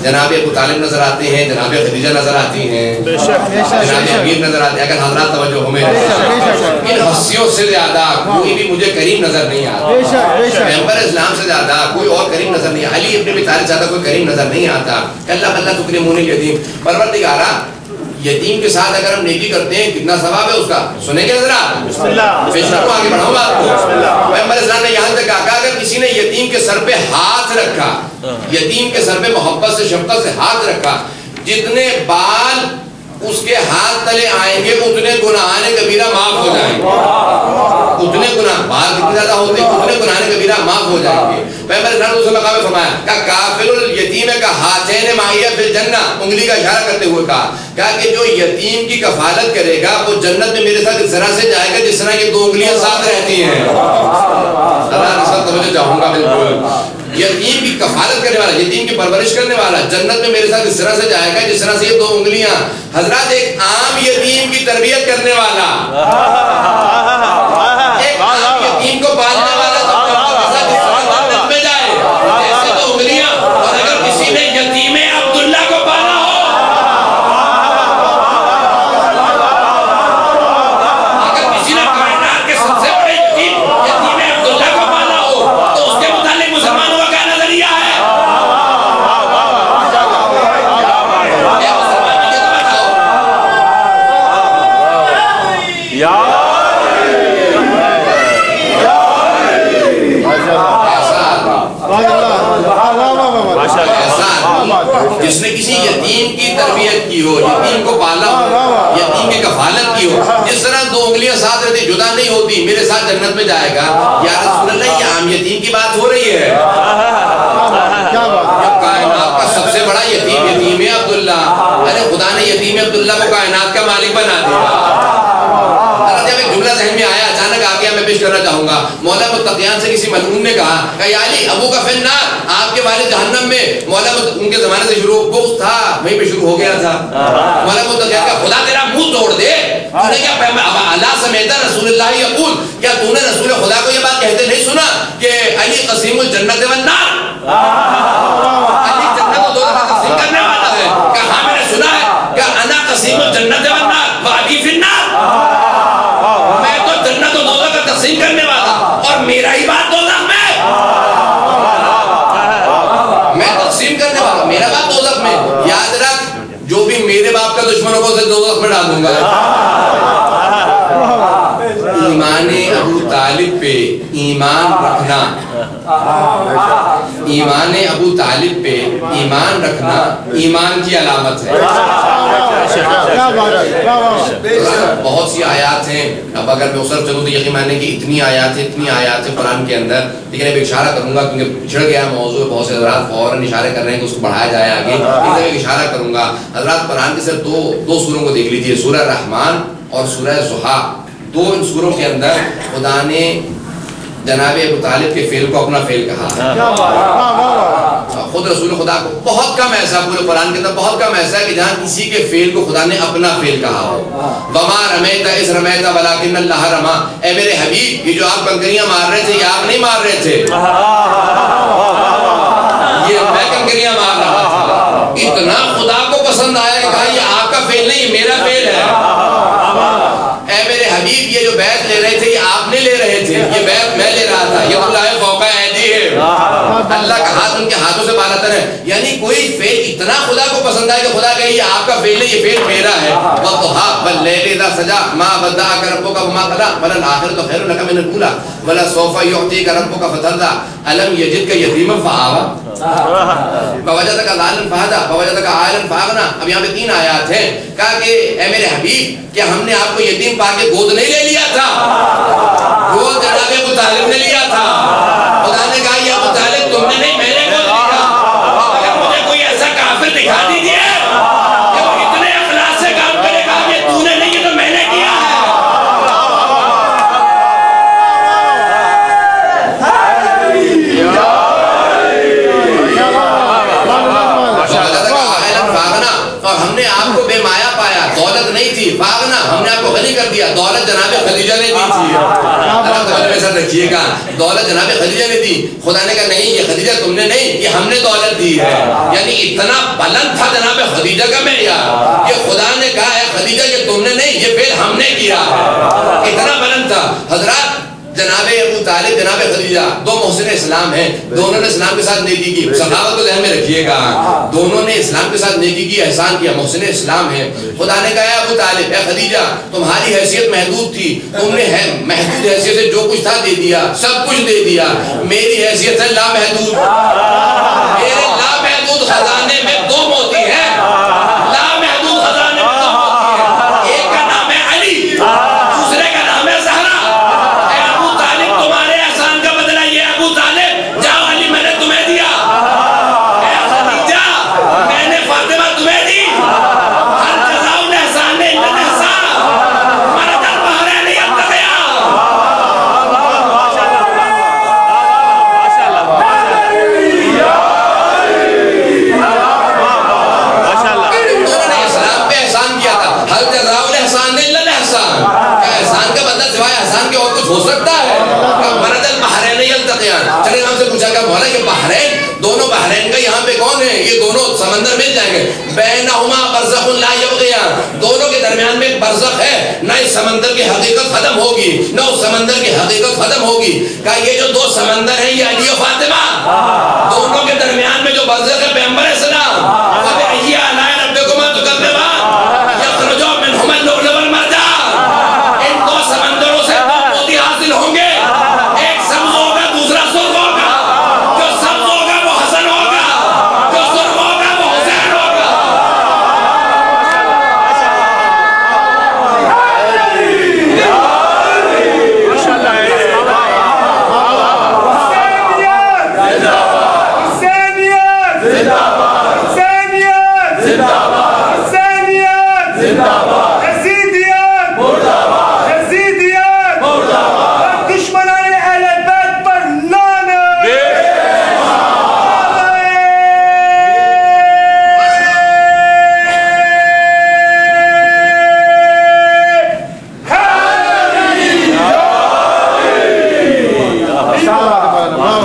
جناب ابو طالب نظر آتے ہیں، جناب خدیجہ نظر آتی ہیں، جناب امیر نظر آتے ہیں، اگر حضرات توجہ ہو میرے، ان ہستیوں سے زیادہ کوئی بھی مجھے کریم نظر نہیں آتا۔ پیغمبر اسلام سے زیادہ کوئی اور کریم نظر نہیں آتا، علی ابن ابی طالب سے زیادہ کوئی کریم نظر نہیں آتا۔ کلا بل لا تکرمون الیتیم، پروردگارا یتیم کے ساتھ اگر ہم نیکی کرتے ہیں کتنا ثواب ہے اس کا، سنیں گے حضرات؟ پیش کروں آگے بڑھاؤں بات کو۔ پیغمبر اسلام نے یہاں تک کہا اگر کسی نے یتیم کے سر پہ ہاتھ رکھا، یتیم کے سر پہ محبت سے شفقت سے ہاتھ رکھا، جتنے بال اس کے ہاتھ تلے آئیں گے اتنے گناہان کبیرہ معاف ہو جائیں گے، اتنے گناہ بال کتنے زیادہ ہوتے ہیں اتنے گناہان کبیرہ معاف ہو جائیں گے۔ پیغمبر اسلام نے اس مقام میں فرمایا کہ کافل الیتیم کا ہاتین معیہ فی الجنہ، انگلی کا اشارہ کرتے ہوئے کہا کہ جو یتیم کی کفالت کرے گا وہ جنت میں میرے ساتھ اس طرح سے جائے گا جس طرح یہ دو انگلیاں ساتھ رہتی ہیں۔ اللہ اس وقت توجہ چاہوں گا بالکل، یتیم کی کفالت کرنے والا، یتیم کی پرورش کرنے والا جنت میں میرے ساتھ اس طرح سے جائے گا جس طرح سے یہ دو انگلیاں۔ حضرات ایک عام یتیم کی تربیت کرنے والا، ایک عام یتیم کو پالنے والا جنت میں جائے جیسے دو انگلیاں، اور اگر کسی نے یتیم عبداللہ کو پالا ہو، اگر کسی نے کائنات کے سب سے بڑے یتیم عبداللہ کو پالا ہو تو اس کے متعلق مسلمانوں کا کیا نظریہ ہے؟ جس نے کسی یتیم کی تربیت کی ہو، یتیم کو پالا ہو، یتیم کی کفالت کی ہو، جس طرح دو انگلیاں ساتھ رہتی جدا نہیں ہوتی، میرے ساتھ جنت میں جائے گا۔ یا رسول اللہ یہ عام یتیم کی بات ہو رہی ہے، کائنات کا سب سے بڑا یتیم یتیم عبداللہ، ارے خدا نے یتیم عبداللہ کو کائنات کا مالک بنا دیا۔ جب ایک جملہ ذہن میں آیا اچانک آ گیا، میں پیش کرنا چاہوں گا۔ مولا متقیان سے کسی ملعون نے کہا کہ یا علی ابو کا فی النار، آپ کے والد جہنم میں۔ مولا ان کے زمانے سے شروع بغض تھا، وہیں پہ شروع ہو گیا تھا۔ مولا متقیان کا خدا تیرا منہ توڑ دے، تو نے کیا اللہ سمیتا رسول اللہ یقول، کیا تو نے رسول خدا کو یہ بات کہتے نہیں سنا کہ علی قسیم الجنت والنار، علی جنت و دوزخ کا تقسیم کرنے والا ہے؟ کہ ہاں میں نے سنا ہے کہ انا قسیم الجنت والنار و ابی فی النار، میں تو جنت و دوزخ کا تقسیم کرنے والا اور میرا ہی بات دوزخ میں، میں تقسیم کرنے والا، میرا بات دوزخ میں۔ یاد رکھ جو بھی میرے باپ کا دشمنوں کو دوزخ میں ڈال دوں گا۔ ایمان ابو طالب پہ ایمان رکھنا، ایمان ابو طالب پہ ایمان رکھنا ایمان کی علامت ہے۔ بہت سی آیات ہیں، اب اگر میں اسر چلوں تو یقین مانیں کہ اتنی آیات ہیں قرآن کے اندر، لیکن اب اشارہ کروں گا کیونکہ پچھڑ گیا موضوع، بہت سے حضرات فوراً اشارے کر رہے ہیں کہ اس کو بڑھایا جائے آگے، لیکن ایک اشارہ کروں گا۔ حضرات قرآن کے صرف دو سوروں کو دیکھ لیجیے، سورہ رحمان اور سورہ ضحیٰ، دو ان سوروں کے اندر خدا نے جناب ابو طالب کے فعل کو اپنا فعل کہا. خود رسول خدا کو بہت کم ایسا پورے قرآن کے اندر بہت کم ایسا ہے کہ جہاں کسی کے فعل کو خدا نے اپنا فعل کہا ہو. وما رمیت اذ رمیت ولکن اللہ رما. اے میرے حبیب، یہ جو آپ کنکریاں مار رہے تھے یہ آپ نہیں مار رہے تھے، یہ میں کنکریاں مار رہا تھا. اتنا خدا کو پسند آیا کہ کہا یہ آپ کا فعل نہیں، یہ میرا فعل ہے. اے میرے حبیب، یہ جو بیعت لے رہے تھے یہ آپ نے لے رہے تھے، یہ بیعت میں لے رہا تھا. یہ اللہ فوق ایدیہم، اللہ کا ہاتھ ان کے ہاتھوں سے بالا تر ہے. یعنی کوئی فعل اتنا خدا کو پسند آئے کہ خدا کہے یہ آپ کا فعل نہیں، یہ فعل میرا ہے. والضحیٰ واللیل اذا سجا ما ودعک ربک وما قلی وللآخرۃ خیر لک من الاولی ولسوف یعطیک ربک فترضی الم یجدک یتیما فآوی فوجدک ضالا فہدی فوجدک عائلا فاغنی. اب یہاں پہ 3 آیات ہیں. کہا کہ اے میرے حبیب، کیا ہم نے آپ کو یتیم پا کے گود نہیں لے لیا تھا؟ گود جناب ابو طالب نے لیا تھا. خدا نے کہا یہ ابو طالب تم نے نہیں، میں نے گود لیا. اگر مجھے کوئی ایسا کافر دکھا دیجیے کہ وہ اتنے اخلاص سے کام کرے گا کہ تو نے نہیں، یہ تو میں نے کیا ہے. اور ہم نے آپ کو بے مایا پایا، دولت نہیں تھی، فاغنا، ہم نے آپ کو غنی کر دیا. دولت جناب خدیجہ نے دی تھی. سر رکھیے گا، دولت جناب خدیجہ نے دی. خدا نے کہا نہیں، یہ خدیجہ تم نے نہیں، یہ ہم نے دولت دی ہے. یعنی اتنا بلند تھا جناب خدیجہ کا معیار. یہ خدا نے کہا ہے خدیجہ یہ تم نے نہیں، یہ فعل ہم نے کیا ہے. اتنا بلند تھا. حضرات، جناب ابو طالب، جناب خدیجہ، 2 محسن اسلام ہیں. دونوں نے اسلام کے ساتھ نیکی کی. سخاوت کو ذہن میں رکھیے گا، دونوں نے اسلام کے ساتھ نیکی کی، احسان کیا، محسن اسلام ہیں. خدا نے کہا ابو طالب، اے خدیجہ، تمہاری حیثیت محدود تھی، تم نے محدود حیثیت سے جو کچھ تھا دے دیا، سب کچھ دے دیا. میری حیثیت ہے لامحدود. میرے لامحدود خزانے میں 2 موتی ہیں. لامحدود خزانے میں 2 موتی ہیں. ایک کا نام ہے علی، دوسرے کا نام ہے زہرا. تمہارے احسان کا بدلہ یہ ابو طالب، جاؤ علی میں نے تمہیں دیا، اے خدیجہ میں نے فاطمہ تمہیں دی. ہر جزاء الاحسان الا الاحسان، مرد البحرین یلتقیان. انہوں نے اسلام پہ احسان کیا تھا. ہر جزاء الاحسان الا الاحسان، کیا احسان کا بدلہ سوائے احسان کے اور کچھ ہو سکتا ہے؟ مرد البحرین یلتقیان. چلے ہم سے پوچھا کہ مولا یہ بحرین، دونوں بحرین کا یہاں پہ کون ہے؟ یہ دونوں سمندر مل جائیں گے. بینہما برزخ لا یبغیان، دونوں کے درمیان میں ایک برزخ ہے، نہ اس سمندر کی حقیقت ختم ہوگی نہ اس سمندر کی حقیقت ختم ہوگی. کہا یہ جو 2 سمندر ہیں یہ علی و فاطمہ، دونوں کے درمیان میں جو برزخ ہے پیغمبر اسلام. فبأی آلاء ربکما تکذبان یخرج منہما اللؤلؤ والمرجان. ان 2 سمندروں سے 2 موتی حاصل ہوں گے، ایک سبز ہوگا دوسرا سرخ ہوگا. جو سبز ہوگا وہ حسن ہوگا، جو سرخ ہوگا وہ حسین ہوگا.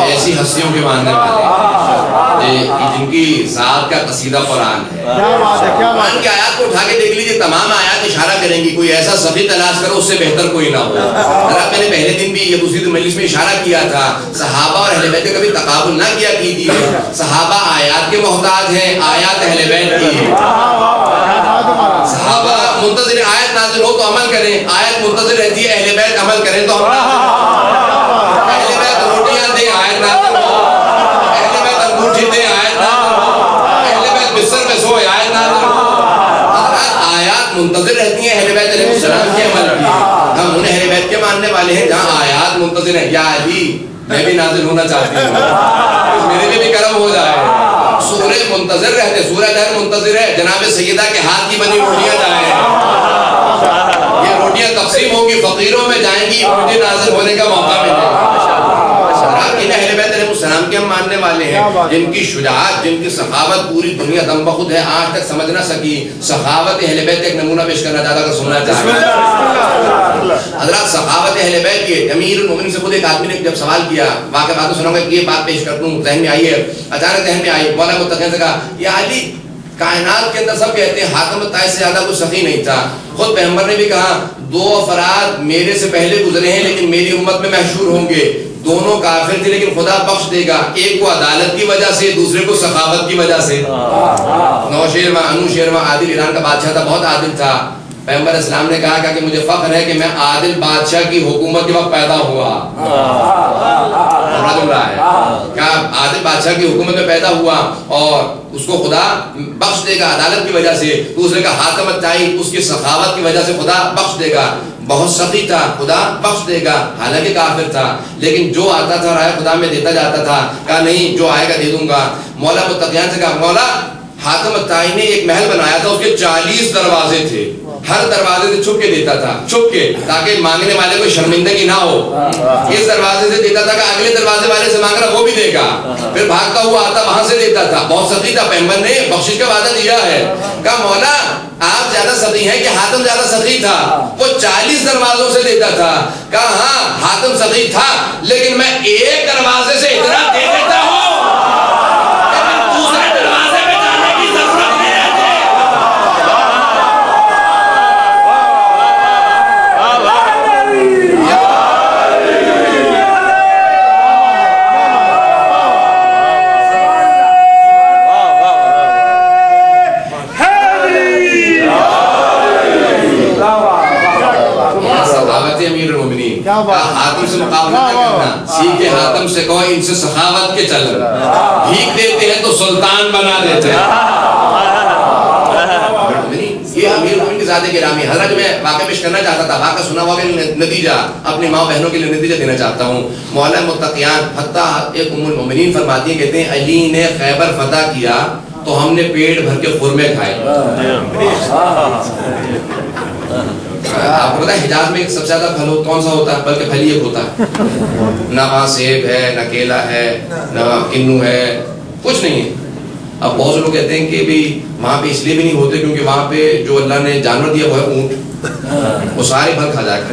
ایسی ہستیوں کے ماننے والے جن کی ذات کا قصیدہ قرآن ہے. قرآن کی آیات کو اٹھا کے دیکھ لیجئے، تمام آیات اشارہ کریں گی کوئی ایسا سفید تلاش کرو اس سے بہتر کوئی نہ ہو. میں نے پہلے دن بھی یہ دوسری مجلس میں اشارہ کیا تھا، صحابہ اور اہل بیت کا کبھی تقابل نہ کیا کیجیے. صحابہ آیات کے محتاج ہیں، آیات اہل بیت کی. صحابہ منتظر آیت نازل ہو تو عمل کریں، آیت منتظر رہتی ہے اہل بیت عمل کریں تو اہل بیت روٹیاں دیں آیت نازل ہو، اہل بیت انگوٹھی دیں آیت نازل ہو، اہل بیت بستر پہ سوئے آیت نازل ہو. آیات منتظر رہتی ہیں اہل بیت علیہ السلام کے عمل کی. ہم انہیں اہل بیت کے ماننے والے ہیں جہاں آیات منتظر ہیں. یا علی میں بھی نازل ہونا چاہتی ہوں، میرے میں بھی کرم ہو جائے. سورہ منتظر رہتے، سورہ دہر منتظر ہے جناب سیدہ کے ہاتھ کی بنی روٹیاں جائیں. یہ فقیروں میں جائیں گی مجھے نازل ہونے کا موقع ملے گا. انہیں اہل بیت علیہ السلام کے ہم ماننے والے ہیں جن کی شجاعت جن کی سخاوت پوری دنیا دم بخود ہے آج تک سمجھ نہ سکی. سخاوت اہل بیت ایک نمونہ پیش کرنا چاہتا اگر سننا چاہتا. حضرات سخاوت اہل بیت کی امیر المومنین سے خود ایک آدمی نے جب سوال کیا واقعہ بات تو سناؤں گا یہ بات پیش کرتا ہوں ذہن میں آئی ہے اچانک ذہن میں آئی. مولا متقین سے کہا یا علی کائنات کے اندر سب کہتے ہیں حاتم الطائف سے زیادہ کوئی سخی نہیں تھا. خود پیغمبر نے بھی کہا 2 افراد میرے سے پہلے گزرے ہیں لیکن میری امت میں مشہور ہوں گے. دونوں کافر تھے لیکن خدا بخش دے گا. ایک کو عدالت کی وجہ سے دوسرے کو سخاوت کی وجہ سے. نوشیروان انوشیروان عادل ایران کا بادشاہ تھا بہت عادل تھا. پیغمبر اسلام نے کہا کہ مجھے فخر ہے کہ میں عادل بادشاہ کی حکومت کے وقت پیدا ہوا. عادل بادشاہ کی حکومت میں پیدا ہوا اور اس کو خدا بخش دے گا عدالت کی وجہ سے. دوسرے کا حاتم الطائف اس کی سخاوت کی وجہ سے خدا بخش دے گا. بہت سخی تھا خدا بخش دے گا حالانکہ کافر تھا لیکن جو آتا تھا رائے خدا میں دیتا جاتا تھا. کہا نہیں جو آئے گا دے دوں گا. مولا متقیان سے کہا مولا حاتم الطائف نے ایک محل بنایا تھا اس کے 40 دروازے تھے. ہر دروازے سے چھپ کے دیتا تھا چھپ کے تاکہ مانگنے والے کو شرمندگی نہ ہو. اس دروازے سے دیتا تھا کہ اگلے دروازے والے سے مانگ رہا وہ بھی دے گا. پھر بھاگتا ہوا آتا وہاں سے دیتا تھا. بہت سخی تھا. پیغمبر نے بخشش کا وعدہ دیا ہے. کہا مولا آپ زیادہ سخی ہیں کہ حاتم زیادہ سخی تھا؟ وہ 40 دروازوں سے دیتا تھا. کہا ہاں حاتم سخی تھا لیکن میں ایک دروازے سے اتنا دے دیتا ہوں دوسرے دروازے پہ جانے کی ضرورت نہیں رہتی. حاتم سے مقابلہ نہ کرنا سیکھے. حاتم سے کہو ان سے سخاوت کے چل بھیک دیتے ہیں تو سلطان بنا دیتے ہیں. یہ امیر المومنین کی ذات گرامی. حضرت میں واقعہ پیش کرنا چاہتا تھا واقعہ سنا ہوا نتیجہ اپنی ماں بہنوں کے لیے نتیجہ دینا چاہتا ہوں. مولا متقیان حتیٰ ایک ام المومنین فرماتی ہیں کہتے ہیں علی نے خیبر فتح کیا تو ہم نے پیٹ بھر کے خرمے کھائے. آپ کو پتا ہے حجاز میں سب سے زیادہ پھل کون سا ہوتا ہے؟ بلکہ پھل ایک ہوتا ہے. نہ وہاں سیب ہے نہ کیلا ہے نہ کنو ہے کچھ نہیں ہے. اب بہت سے لوگ کہتے ہیں کہ بھی وہاں پہ اس لیے بھی نہیں ہوتے کیونکہ وہاں پہ جو اللہ نے جانور دیا وہ ہے اونٹ. وہ سارے پھل کھا جائے گا.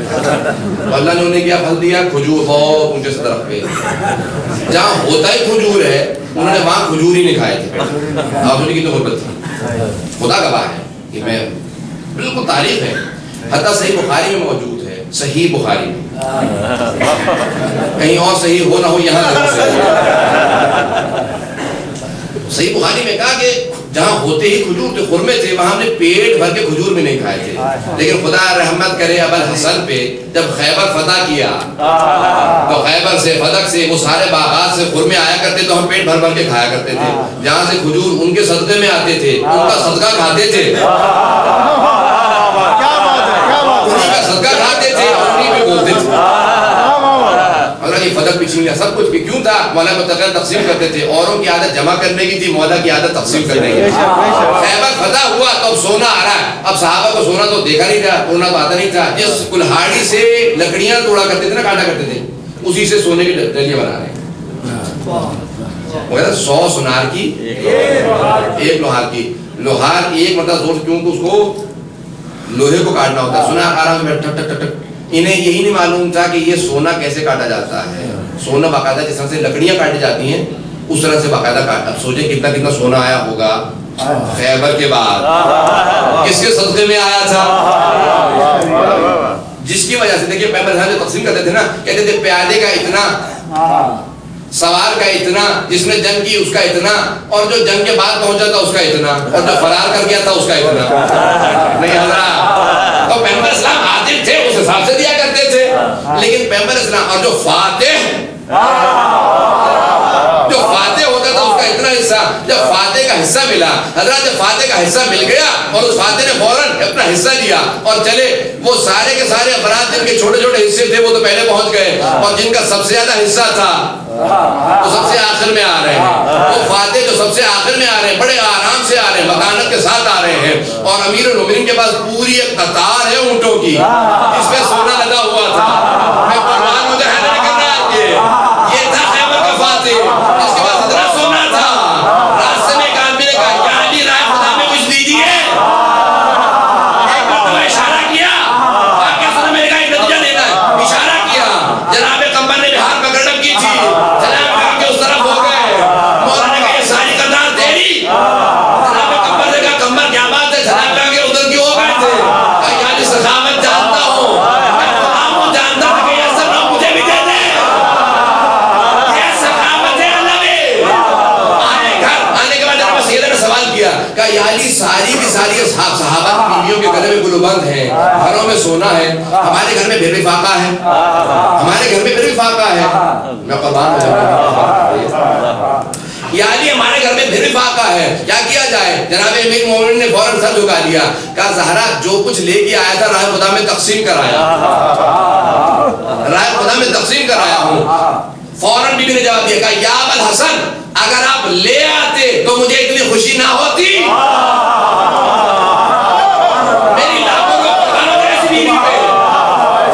اللہ نے انہیں کیا پھل دیا؟ کھجور بہت اونچے سے درخت پہ. جہاں ہوتا ہی کھجور ہے انہوں نے وہاں کھجور ہی نہیں کھائے تھے. آپ کی تو غربت تھی. خدا گواہ ہے کہ میں بالکل تعریف ہے. حتیٰ صحیح بخاری میں موجود ہے. صحیح بخاری میں کہیں اور صحیح ہو نہ ہو یہاں صحیح بخاری میں کہا کہ جہاں ہوتے ہی کھجور تھے خرمے تھے وہاں ہم نے پیٹ بھر کے کھجور بھی نہیں کھائے تھے. لیکن خدا رحمت کرے ابوالحسن پہ جب خیبر فتح کیا تو خیبر سے فتح سے وہ سارے باغات سے خرمے آیا کرتے تو ہم پیٹ بھر بھر کے کھایا کرتے تھے. جہاں سے کھجور ان کے صدقے میں آتے تھے ان کا صدقہ کھاتے تھے. انہیں کا صدقہ کھاتے تھے اور انہیں پہ بولتے تھے. اللہ کی فضل پیچھے لیا سب کچھ. کیوں تھا؟ مولا متقین تقسیم کرتے تھے. اوروں کی عادت جمع کرنے کی تھی مولا کی عادت تقسیم کرنے کی. خیبر فتح ہوا تو اب سونا آ رہا ہے. اب صحابہ کو سونا تو دیکھا نہیں تھا توڑنا تو آتا نہیں تھا. جس کلہاڑی سے لکڑیاں توڑا کرتے تھے نا کاٹا کرتے تھے اسی سے سونے کی ڈلیاں بنا رہے ہیں. 100 سنار کی ایک لوہار کی. لوہار ایک مطلب زور کیونکہ اس کو لوہے کو کاٹنا ہوتا ہے. سونا آرام میں ٹھک ٹھک ٹھک. انہیں یہی نہیں معلوم تھا کہ یہ سونا کیسے کاٹا جاتا ہے. سونا باقاعدہ جس طرح سے لکڑیاں کاٹی جاتی ہیں اس طرح سے باقاعدہ کاٹا. اب سوچے کتنا کتنا سونا آیا ہوگا خیبر کے بعد. کس کے صدقے میں آیا تھا؟ جس کی وجہ سے دیکھیے پیغمبر صاحب جو تقسیم کرتے تھے نا کہتے تھے پیادے کا اتنا سوار کا اتنا جس نے جنگ کی اس کا اتنا اور جو جنگ کے بعد پہنچا تھا اس کا اتنا اور جو فرار کر گیا تھا اس کا اتنا. نہیں حضرات تو پیغمبر اسلام عادل تھے اس حساب سے دیا کرتے تھے. لیکن پیغمبر اسلام اور جو فاتح ہوتا تھا اس کا اتنا حصہ. جب فاتح کا حصہ ملا حضرات جب فاتح کا حصہ مل گیا اور اس فاتح نے فوراً اپنا حصہ لیا اور چلے وہ سارے کے سارے افراد جن کے چھوٹے چھوٹے حصے تھے وہ تو پہلے پہنچ گئے اور جن کا سب سے زیادہ حصہ تھا وہ سب سے آخر میں آ رہے ہیں. وہ فاتح جو سب سے آخر میں آ رہے ہیں بڑے آرام سے آ رہے ہیں مکانت کے ساتھ آ رہے ہیں. اور امیر المومنین کے پاس پوری ایک قطار ہے اونٹوں کی جس میں سونا لگا گھروں میں سونا ہے، ہمارے گھر میں پھر بھی فاقہ ہے، ہمارے گھر میں پھر بھی فاقہ ہے. میں قربان ہو جاؤں. یعنی ہمارے گھر میں پھر بھی فاقہ ہے. کیا کیا جائے؟ جناب امیر المومنین نے فوراً سر جھکا دیا، کہا زہرا جو کچھ لے کے آیا تھا راہ خدا میں تقسیم کرایا، راہ خدا میں تقسیم کرایا ہوں. فوراً بیوی نے جواب دیا، کہا یا ابوالحسن اگر آپ لے آتے تو مجھے اتنی خوشی نہ ہوتی. میری لاکھوں کا قربان ہو گیا اس بیوی پہ،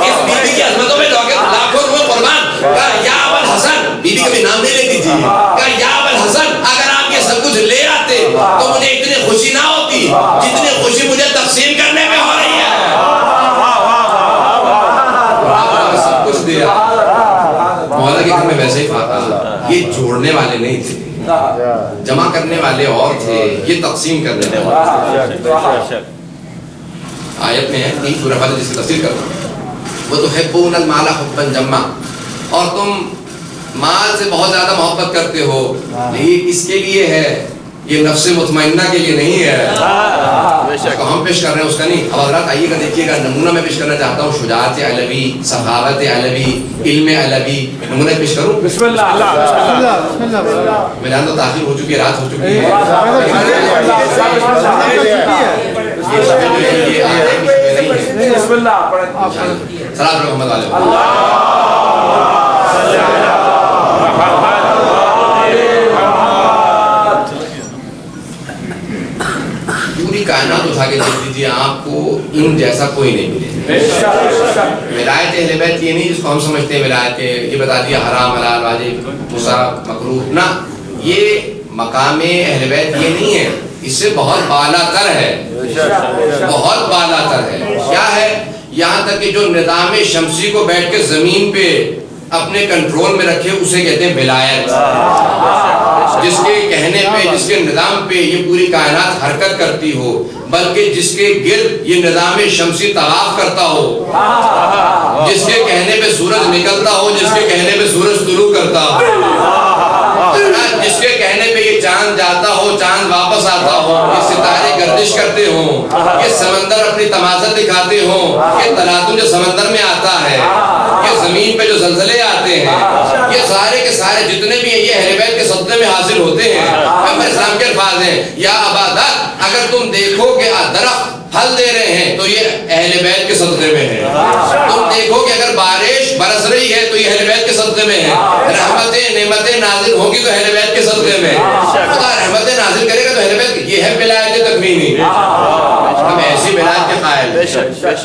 اس بیوی کی عظمتوں میں لاکھوں روپے قربان. کہا یا ابوالحسن، بیوی کا بھی نام نہیں لیتی تھی، کہا یا ابوالحسن اگر آپ یہ سب کچھ لے آتے تو مجھے اتنی خوشی نہ ہوتی جتنی خوشی مجھے تقسیم کرنے میں ہو رہی ہے. سب کچھ دیا. مولا کے گھر میں ویسے ہی فاقہ. یہ جوڑنے والے نہیں تھے، جمع کرنے والے اور تھے، یہ تقسیم کرنے والے. آیت میں ہے تین سورہ فاتحہ جس کی تفسیر کرتا ہوں، وَتُحِبُّونَ الْمَالَ حُبًّا جَمًّا، اور تم مال سے بہت زیادہ محبت کرتے ہو. یہ اس کے لیے ہے، یہ نفس مطمئنہ کے لیے نہیں ہے. تو ہم پیش کر رہے ہیں اس کا نہیں. اب حضرات آئیے گا دیکھیے گا، نمونہ میں پیش کرنا چاہتا ہوں شجاعت علوی، سخاوت علوی، علم علوی. نمونہ پیش کروں؟ بسم اللہ. میں جانتا ہوں تاخیر ہو چکی ہے، رات ہو چکی ہے. بسم اللہ. صلاۃ محمد علیہ کائنات اٹھا کے دیکھ لیجیے، آپ کو ان جیسا کوئی نہیں ملے. ولایت اہل بیت یہ نہیں جس کو ہم سمجھتے ہیں ولایت کے یہ بتا دیا حرام حلال واجب مستحب مکروہ، نہ، یہ مقام اہل بیت یہ نہیں ہے، اس سے بہت بالا تر ہے، بہت بالا تر ہے. کیا ہے؟ یہاں تک کہ جو نظام شمسی کو بیٹھ کے زمین پہ اپنے کنٹرول میں رکھے اسے کہتے ہیں ولایت. جس کے کہنے پہ، جس کے نظام پہ یہ پوری کائنات حرکت کرتی ہو، بلکہ جس کے گرد یہ نظام شمسی طواف کرتا ہو، جس کے کہنے پہ سورج نکلتا ہو، جس کے کہنے پہ سورج طلوع کرتا ہو، جس کے کہنے پہ یہ چاند جاتا ہو، چاند واپس آتا ہو، یہ ستارے گردش کرتے ہوں، یہ سمندر اپنی تمازت دکھاتے ہوں، یہ تلاطم جو سمندر میں آتا ہے، یہ زمین پہ جو زلزلے آتے ہیں، یہ سارے کے سارے جتنے بھی ہیں یہ اہل بیت کے صدقے میں حاصل ہوتے ہیں. پیغمبر اسلام کے الفاظ ہیں، یا ابا ذر اگر تم دیکھو کہ درخت پھل دے رہے ہیں تو یہ اہل بیت کے صدقے میں ہے. تم دیکھو کہ اگر بارش برس رہی ہے تو یہ اہل بیت کے صدقے میں ہے. رحمتیں نعمتیں نازل ہوگی تو اہل بیت کے صدقے میں. خدا رحمتیں نازل کرے گا تو اہل بیت. یہ ہے ولایت تکوینی. ہم ایسی ولایت کے قائل،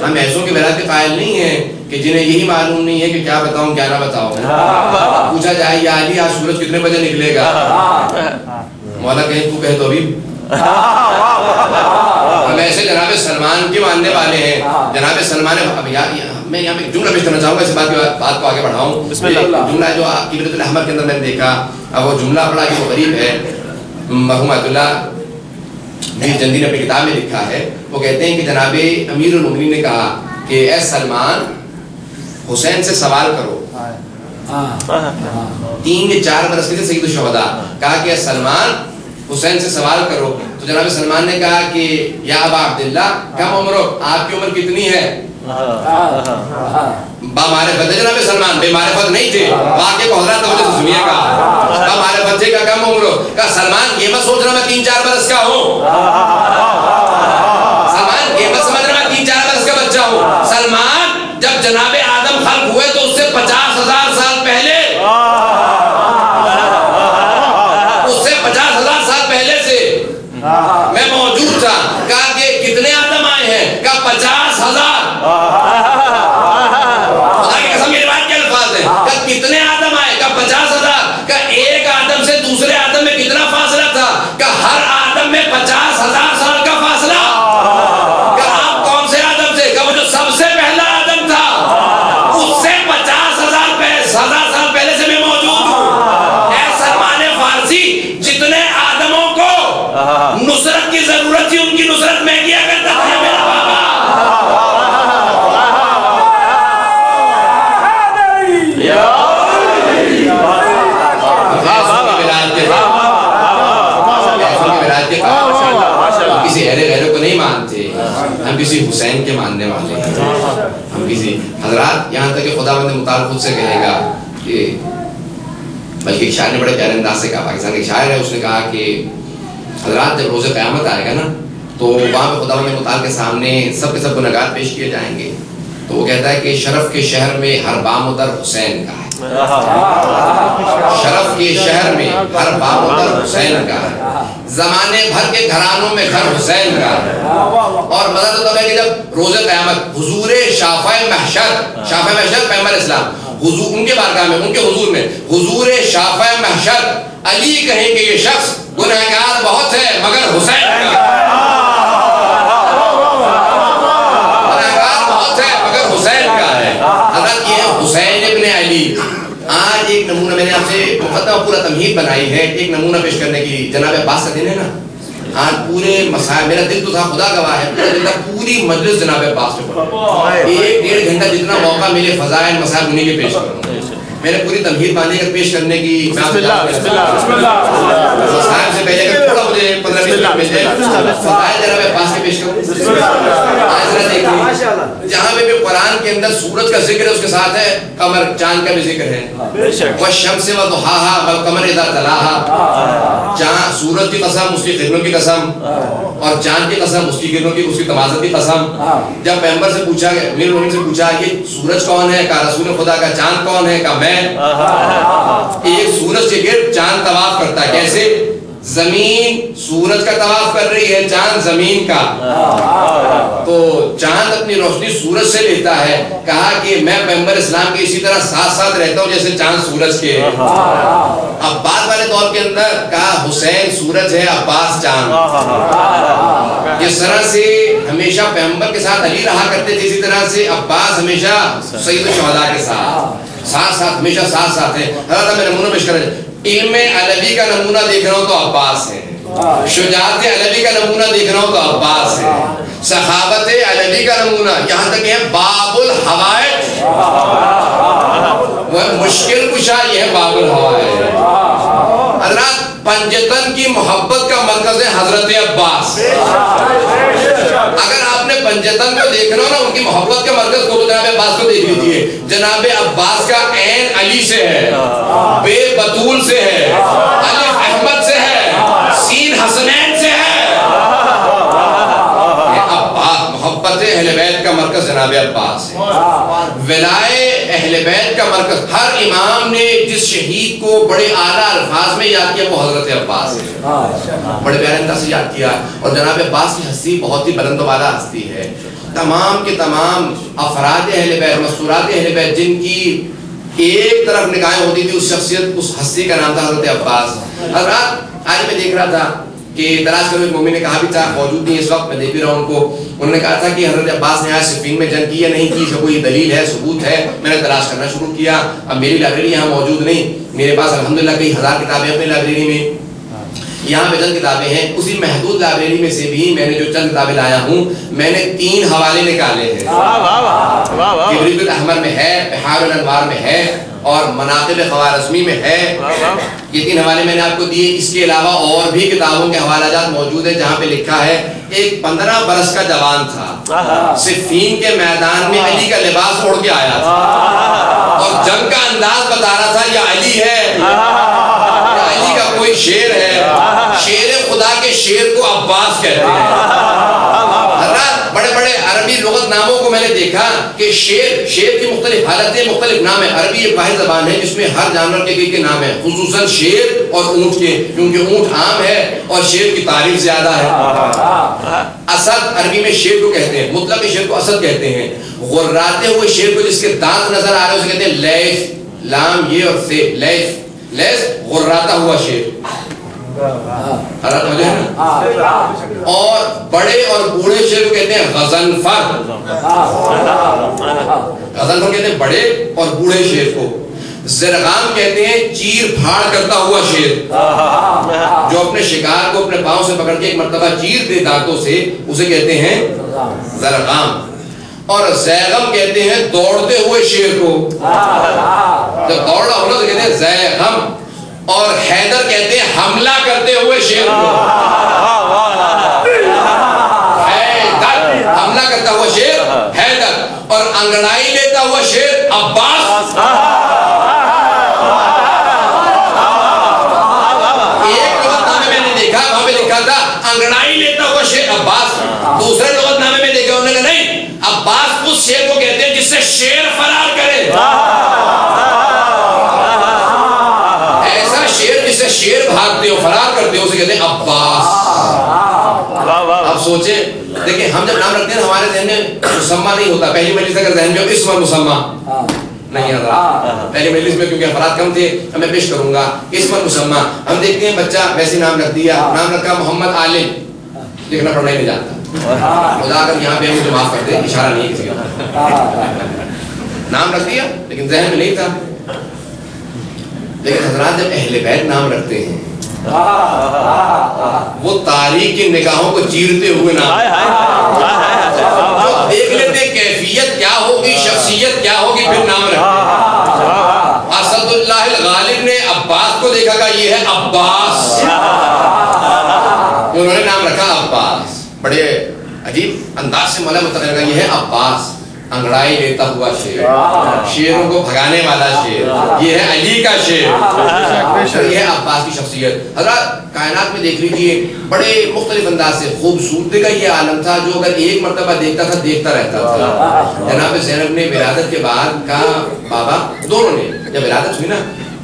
ہم ایسوں کی ولایت کے قائل نہیں ہیں کہ جنہیں یہی معلوم نہیں ہے کہ کیا بتاؤں کیا نہ بتاؤں. پوچھا جائے یا علی آج سورج کتنے بجے نکلے گا، مولا کہیں تو کہے تو ابھی. ہم ایسے جناب سلمان کے ماننے والے ہیں. جناب سلمان، میں یہاں پہ جملہ پیش کرنا چاہوں گا، اس بات کو آگے بڑھاؤں. جملہ جو ابرۃ الاحمر کے اندر میں نے دیکھا، اب وہ جملہ بڑا ہی غریب ہے. مرحوم آیت اللہ میر جندی نے اپنی کتاب میں لکھا ہے. وہ کہتے ہیں کہ جناب امیر المومنین نے کہا کہ اے سلمان، حسین سے سوال کرو. 3 یا 4 برس کے تھے سید الشہداء. کہا کہ اے سلمان، حسین سے سوال کرو. تو جناب سلمان نے کہا کہ یا ابا عبداللہ کم عمرو، آپ کی عمر کتنی ہے؟ بامعرفت ہے جناب سلمان، بے معرفت نہیں تھے. واقعے کو حضرات توجہ سے سنیے گا. بامعرفت تھے. کہا کم عمرو. کہا سلمان یہ مت سوچ رہا میں 3-4 برس کا ہوں. سلمان یہ مت سمجھ رہا میں 3-4 برس کا بچہ ہوں. سلمان جب جناب آدم خلق ہوئے تو اس سے 50,000 سال پہلے، اس سے 50,000 سال پہلے سے میں موجود تھا. کہا کہ کتنے آدم آئے ہیں؟ کہا 50,000. خدا کی قسم یہ بات کے الفاظ ہیں. کہا کتنے آدم آئے؟ کہا 50,000. کہا ایک آدم سے دوسرے آدم میں کتنا فاصلہ تھا؟ کہا ہر آدم میں 50,000 سال کا فاصلہ. کہا آپ کون سے آدم سے؟ کہا وہ جو سب سے پہلا آدم تھا اس سے 50,000 سال پہلے سے میں موجود ہوں. اے سلمان فارسی، جتنے آدموں کو نصرت کی ضرورت تھی ان کی نصرت میں کیا کرتا تھا میرا بابا. کسی اہل غیروں کو نہیں مانتے، ہم کسی حسین کے ماننے والے ہیں. ہم کسی حضرات یہاں تک کہ خداوند متعال خود سے کہے گا کہ بلکہ ایک شاعر نے بڑے پیارے انداز سے کہا، پاکستان کے شاعر ہے، اس نے کہا کہ حضرات جب روز قیامت آئے گا نا تو وہاں پہ خداوند متعال کے سامنے سب کے سب گنہگار پیش کیے جائیں گے، تو وہ کہتا ہے کہ شرف کے شہر میں ہر بام در حسین کا ہے، شرف کے شہر میں ہر بام در حسین کا ہے، زمانے بھر کے گھرانوں میں گھر حسین کا ہے۔ اور مدد تو ہے کہ جب روز قیامت حضور شافع محشر پیغمبر اسلام حضور ان کے بارگاہ میں، ان کے حضور میں حضور شافع محشر علی کہیں گے یہ شخص گنہگار بہت ہے مگر حسین کا، گنہگار بہت ہے مگر حسین کا ہے۔ حضرت یہ حسین ابن علی۔ آج ایک نمونہ میں نے آپ سے مقدمہ پورا تمہید بنائی ہے، ایک نمونہ پیش کرنے کی جناب عباس کا دن ہے نا، آج پورے مسائل میرا دل تو تھا، خدا گواہ ہے، پورا دل تھا، پوری مجلس جناب عباس پہ پڑھا، 1-1.5 گھنٹہ جتنا موقع ملے فضائل مسائل انہیں کے پیش کروں، میں نے پوری تمہید باندھی کر پیش کرنے کی بسم اللہ بسم اللہ بسم اللہ مسائل سے پہلے اگر تھوڑا مجھے 15-20 منٹ مل جائے فضائل جناب عباس کے پیش کروں۔ آج ذرا دیکھیں جہاں پہ بھی قرآن کے اندر سورج کا ذکر ہے اس کے ساتھ ہے قمر چاند کا بھی ذکر ہے، والشمس وضحاها والقمر اذا تلاها، چاند سورج کی قسم اس کی کرنوں کی قسم اور چاند کی قسم اس کی کرنوں کی، اس کی تمازت کی قسم۔ جب پیغمبر سے پوچھا گیا، امیر المومنین سے پوچھا یہ سورج کون ہے، کہا رسول خدا کا، چاند کون ہے، کہا میں۔ ایک سورج کے گرد چاند طواف کرتا ہے، کیسے؟ زمین سورج کا طواف کر رہی ہے، چاند زمین کا، تو چاند اپنی روشنی سورج سے لیتا ہے، کہا کہ میں پیغمبر اسلام کے اسی طرح ساتھ ساتھ رہتا ہوں جیسے چاند سورج کے۔ عباس والے دور کے اندر کہا حسین سورج ہے، عباس چاند۔ اس طرح سے ہمیشہ پیغمبر کے ساتھ علی رہا کرتے تھے، اسی طرح سے عباس ہمیشہ سید الشہداء کے ساتھ ہمیشہ ساتھ ساتھ ہیں۔ حضرت میں نمونہ پیش کریں، علم علوی کا نمونہ دیکھ رہا ہوں تو عباس ہے، شجاعت علوی کا نمونہ دیکھ رہا ہوں تو عباس ہے، سخاوت علوی کا نمونہ، یہاں تک ہے باب الحوائج، وہ مشکل کشا، یہ ہے باب الحوائج۔ حضرات پنجتن کی محبت کا مرکز ہے حضرت عباس۔ اگر آپ نے پنجتن کو دیکھنا ہو نا ان کی محبت کا مرکز کو، تو جناب عباس کو دیکھ لیجئے، جناب عباس کا عین علی سے ہے، بے بطول سے ہے، الف احمد سے ہے، سین حسنین سے ہے۔ محبت اہل بیت کا مرکز جناب عباس ہے، ولائے اہل بیت کا مرکز۔ ہر امام نے جس شہید کو بڑے اعلیٰ الفاظ میں یاد کیا وہ حضرت عباس ہے، بڑے پیارے انداز سے یاد کیا، اور جناب عباس کی ہستی بہت ہی بلند و بالا ہستی ہے۔ تمام کے تمام افراد اہل بیت، مستورات اہل بیت جن کی ایک طرف نگاہیں ہوتی تھی، اس شخصیت اس ہستی کا نام تھا حضرت عباس۔ حضرات آج میں دیکھ رہا تھا کہ تلاش کرو، ایک مومن نے کہا بھی تھا، موجود نہیں اس وقت، میں دیکھ بھی رہا ہوں ان کو، انہوں نے کہا تھا کہ حضرت عباس نے آج صفین میں جنگ کی یا نہیں کی، اس کا کوئی دلیل ہے، ثبوت ہے؟ میں نے تلاش کرنا شروع کیا، اب میری لائبریری یہاں موجود نہیں، میرے پاس الحمدللہ کئی ہزار کتابیں اپنی لائبریری میں، یہاں پہ چند کتابیں ہیں، اسی محدود لائبریری میں سے بھی میں نے جو چند کتابیں لایا ہوں، میں نے 3 حوالے نکالے ہیں، کبریت الاحمر میں ہے، بحار الانوار میں ہے، اور مناقب خوارزمی میں ہے۔ یہ 3 حوالے میں نے آپ کو دیے، اس کے علاوہ اور بھی کتابوں کے حوالہ جات موجود ہیں جہاں پہ لکھا ہے ایک 15 برس کا جوان تھا، صفین کے میدان میں علی کا لباس اوڑھ کے آیا تھا اور جنگ کا انداز بتا رہا تھا، یہ علی ہے، یہ علی کا کوئی شیر ہے، شیر خدا کے شیر کو عباس کہتے ہیں۔ حضرات بڑے بڑے عربی لغت ناموں کو میں نے دیکھا کہ شیر کی مختلف حالتیں، مختلف نام ہیں۔ عربی ایک واحد زبان ہے جس میں ہر جانور کے کئی نام ہیں، خصوصاً شیر اور اونٹ کے، کیونکہ اونٹ عام ہے اور شیر کی تعریف زیادہ ہے۔ اسد عربی میں شیر کو کہتے ہیں، مطلق شیر کو اسد کہتے ہیں، غراتے ہوئے شیر کو جس کے دانت نظر آ رہے ہیں اسے کہتے ہیں لیث، لام یہ اور سے، لیث غراتا ہوا شیر۔ اور بڑے اور بوڑھے شیر کو کہتے ہیں غضنفر، غضنفر کہتے ہیں بڑے اور بوڑھے شیر کو۔ زرغام کہتے ہیں چیر پھاڑ کرتا ہوا شیر، جو اپنے شکار کو اپنے پاؤں سے پکڑ کے ایک مرتبہ چیر دے دانتوں سے، اسے کہتے ہیں زرغام۔ اور زیغم کہتے ہیں دوڑتے ہوئے شیر کو، جب دوڑ رہا ہونا تو کہتے ہیں زیغم۔ اور حیدر کہتے ہیں حملہ کرتے ہوئے شیر کو، حیدر حملہ کرتا ہوا شیر حیدر۔ اور انگڑائی لیتا ہوا شیر عباس. ایک لغت نامے میں نے دیکھا وہاں پہ لکھا تھا انگڑائی لیتا ہوا شیر عباس. دوسرے لغت نامے میں دیکھا انہوں نے کہا نہیں، عباس اس شیر کو کہتے ہیں جس سے شیر فرار کرے. ایسا شیر جس سے شیر بھاگتے ہو فرار کرتے ہو اسے کہتے ہیں عباس. اب سوچیں، دیکھیں ہم جب نام رکھتے ہیں ہمارے ذہن میں مسمہ نہیں ہوتا. پہلی مجلس اگر ذہن میں ہو اسم اور مسمہ نہیں آتا. پہلی مجلس میں کیونکہ افراد کم تھے میں پیش کروں گا اسم اور مسمہ. ہم دیکھتے ہیں بچہ ویسے نام رکھ دیا، نام رکھا محمد عالم، لکھنا پڑھنا ہی نہیں جانتا. خدا اگر یہاں پہ مجھے معاف کر دے، اشارہ نہیں ہے کسی کا. نام رکھ دیا لیکن ذہن میں نہیں تھا. لیکن حضرات جب اہل بیت نام رکھتے ہیں وہ تاریخ کی نگاہوں کو چیرتے ہوئے نام جو دیکھ لیتے کیفیت کیا ہوگی، شخصیت کیا ہوگی، پھر نام رکھتے. اسد اللہ الغالب نے عباس کو دیکھا کہ یہ ہے عباس، انہوں نے نام رکھا عباس. بڑے عجیب انداز سے مولا متقین کا یہ ہے عباس، انگڑائی لیتا ہوا شیر، شیروں کو بھگانے والا شیر، یہ ہے علی کا شیر، یہ ہے عباس کی شخصیت. حضرات کائنات میں دیکھ لیجیے بڑے مختلف انداز سے خوبصورتی کا یہ عالم تھا جو اگر ایک مرتبہ دیکھتا تھا دیکھتا رہتا تھا. جناب زینب نے ولادت کے بعد کہا بابا، دونوں نے جب ولادت ہوئی نا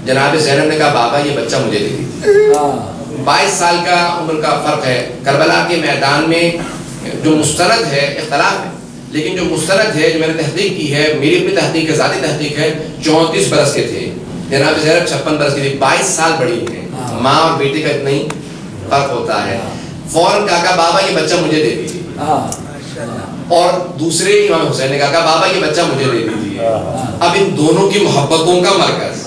جناب زینب نے کہا بابا یہ بچہ مجھے دے دیجیے. 22 سال کا عمر کا فرق ہے. کربلا کے میدان میں جو مستند ہے اختلاف ہے، لیکن جو مستند ہے جو میں نے تحقیق کی ہے، میری اپنی تحقیق ہے، ذاتی تحقیق ہے، 34 برس کے تھے. جناب زینب 56 برس کی تھی. 22 سال بڑی ہیں. ماں اور بیٹے کا اتنا ہی فرق ہوتا ہے. فوراً کہا بابا یہ بچہ مجھے دے دیجیے. اور دوسرے امام حسین نے کہا بابا یہ بچہ مجھے دے دیجیے. اب ان دونوں کی محبتوں کا مرکز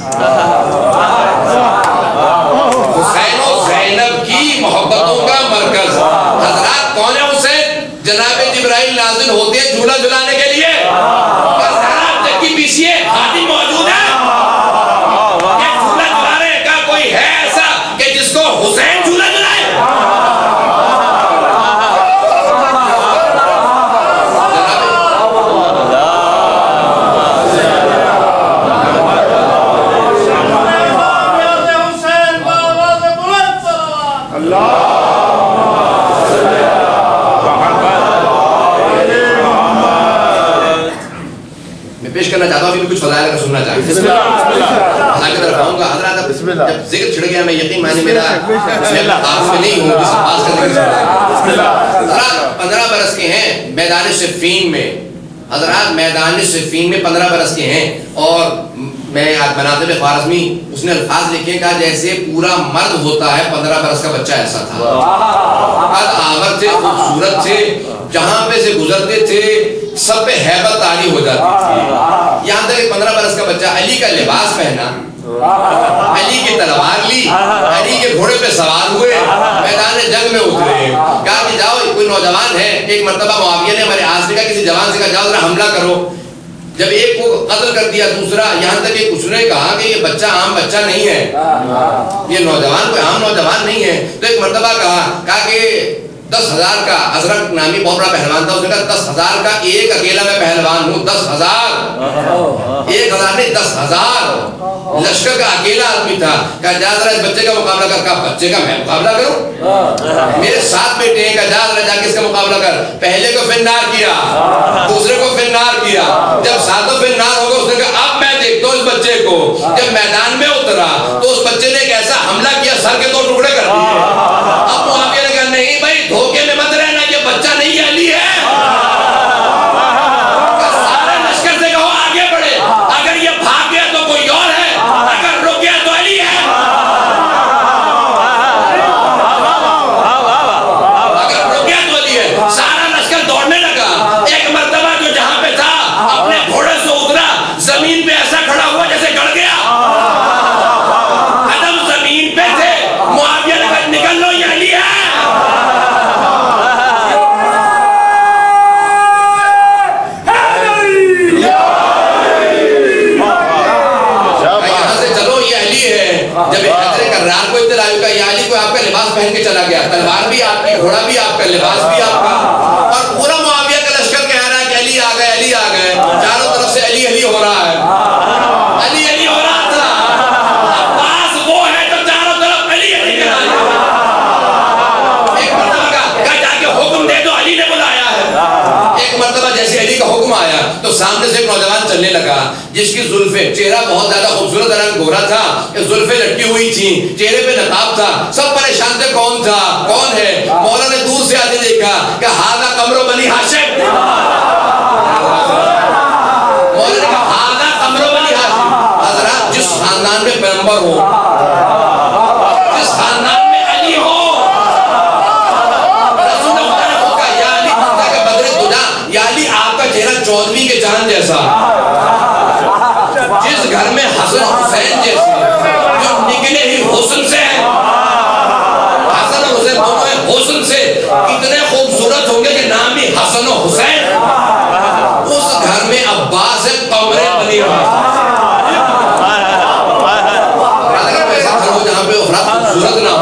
حسین و زینب کی محبتوں کا مرکز. حضرات کون ہے حسین؟ جناب جبرائیل نازل ہوتے ہیں جھولا جھلانے کے لیے. بس حضرات چکی پیچھے خادم موجود ہے کہ جھولا جھلانے کا کوئی ہے ایسا کہ جس کو حسین جھولا جھلائے؟ کرنا چاہتا ہوں کچھ فضائل کا سننا چاہتا ہوں. حضرات جب ذکر چھڑ گیا میں یقین معنی میرا آپ میں نہیں ہوں جس عباس کا ذکر چھڑ گیا. حضرات 15 برس کے ہیں میدان صفین میں. حضرات میدان صفین میں 15 برس کے ہیں. اور میں مناظر خوارزمی اس نے الفاظ لکھے گا جیسے پورا مرد ہوتا ہے 15 برس کا بچہ ایسا تھا. قد آور تھے، خوبصورت تھے، جہاں پہ سے گزرتے تھے سب پہ ہیبت طاری ہو جاتی تھی. یہاں تک کہ 15 برس کا بچہ علی کا لباس پہنا، علی کی تلوار لی، علی کے گھوڑے پہ سوار ہوئے، میدان جنگ میں اترے. کہا کہ جاؤ کوئی نوجوان ہے. ایک مرتبہ معاویہ نے ہمارے آس کا کسی جوان سے کہا جاؤ ذرا حملہ کرو. جب ایک کو قتل کر دیا دوسرا، یہاں تک کہ اس نے کہا کہ یہ بچہ عام بچہ نہیں ہے، یہ نوجوان کوئی عام نوجوان نہیں ہے. تو ایک مرتبہ کہا کہ 10,000 کا ازرق نامی بہت بڑا پہلوان تھا. اس نے کہا 10,000 کا ایک اکیلا میں پہلوان ہوں. 10,000 1,000 نہیں 10,000 لشکر کا اکیلا آدمی تھا. کہا جا ذرا اس بچے کا مقابلہ کر. کہا بچے کا میں مقابلہ کروں؟ میرے 7 بیٹے ہیں. کہا جا ذرا جا کے اس کا مقابلہ کر. پہلے کو فنار کیا، دوسرے کو فنار کیا. جب 7 فنار ہو گئے اس نے کہا اب میں دیکھتا ہوں اس بچے کو. جب میدان میں اترا تو اس بچے نے ایک ایسا حملہ کیا سر کے 2 ٹکڑے کر دیے. اب معاویہ نے کہا نہیں بھائی دھوکے میں مت رہنا، یہ بچہ نہیں علی ہے. سارے لشکر سے کہو آگے بڑھے. اگر یہ بھاگ گیا تو کوئی اور ہے، اگر رک گیا تو علی ہے. اگر رک گیا تو علی ہے. سارا لشکر دوڑنے لگا. ایک مرتبہ جو جہاں پہ تھا اپنے گھوڑے سے اترا، زمین پہ ایسا کھڑا ہوا جیسے گڑ گیا. قدم زمین پہ تھے. معاویہ نے کہا نکل لو یہ علی ہے. جب حضرت کرار کو اطلاع ہوئی کہ یہ علی کو آپ کا لباس پہن کے چلا گیا، تلوار بھی آپ کی، گھوڑا بھی آپ کا، لباس بھی آپ کا، اور پورا معاویہ کا لشکر کہہ رہا ہے کہ علی آ گئے، علی آ گئے. سے ایک نوجوان چلنے لگا جس کی زلفیں، چہرہ بہت زیادہ خوبصورت رنگ گورا تھا، زلفیں لٹکی ہوئی تھیں، چہرے پہ نقاب تھا، سب پریشان تھے کون تھا، کون ہے؟ مولا نے دور سے آتے دیکھا کہ ہاذا قمر بنی ہاشم، مولا نے کہا ہاذا قمر بنی ہاشم۔ حضرات جس خاندان میں پیغمبر ہو، جس خاندان میں علی ہو، رسول اللہ نے کہا یا علی بندہ کے بدر دجا، یا علی آپ کا چہرہ چودھویں کے چاند جیسا، جس گھر میں حسن حسین جیسے جو نکلے ہی حسن سے ہیں، حسن اور حسین دونوں ہیں، حسن سے اتنے خوبصورت ہوں گے کہ نام بھی حسن و حسین، اس گھر میں عباس ہے قمر بنی ہاشم۔ اگر ایسا گھر ہو جہاں پہ افراد خوبصورت نہ ہو،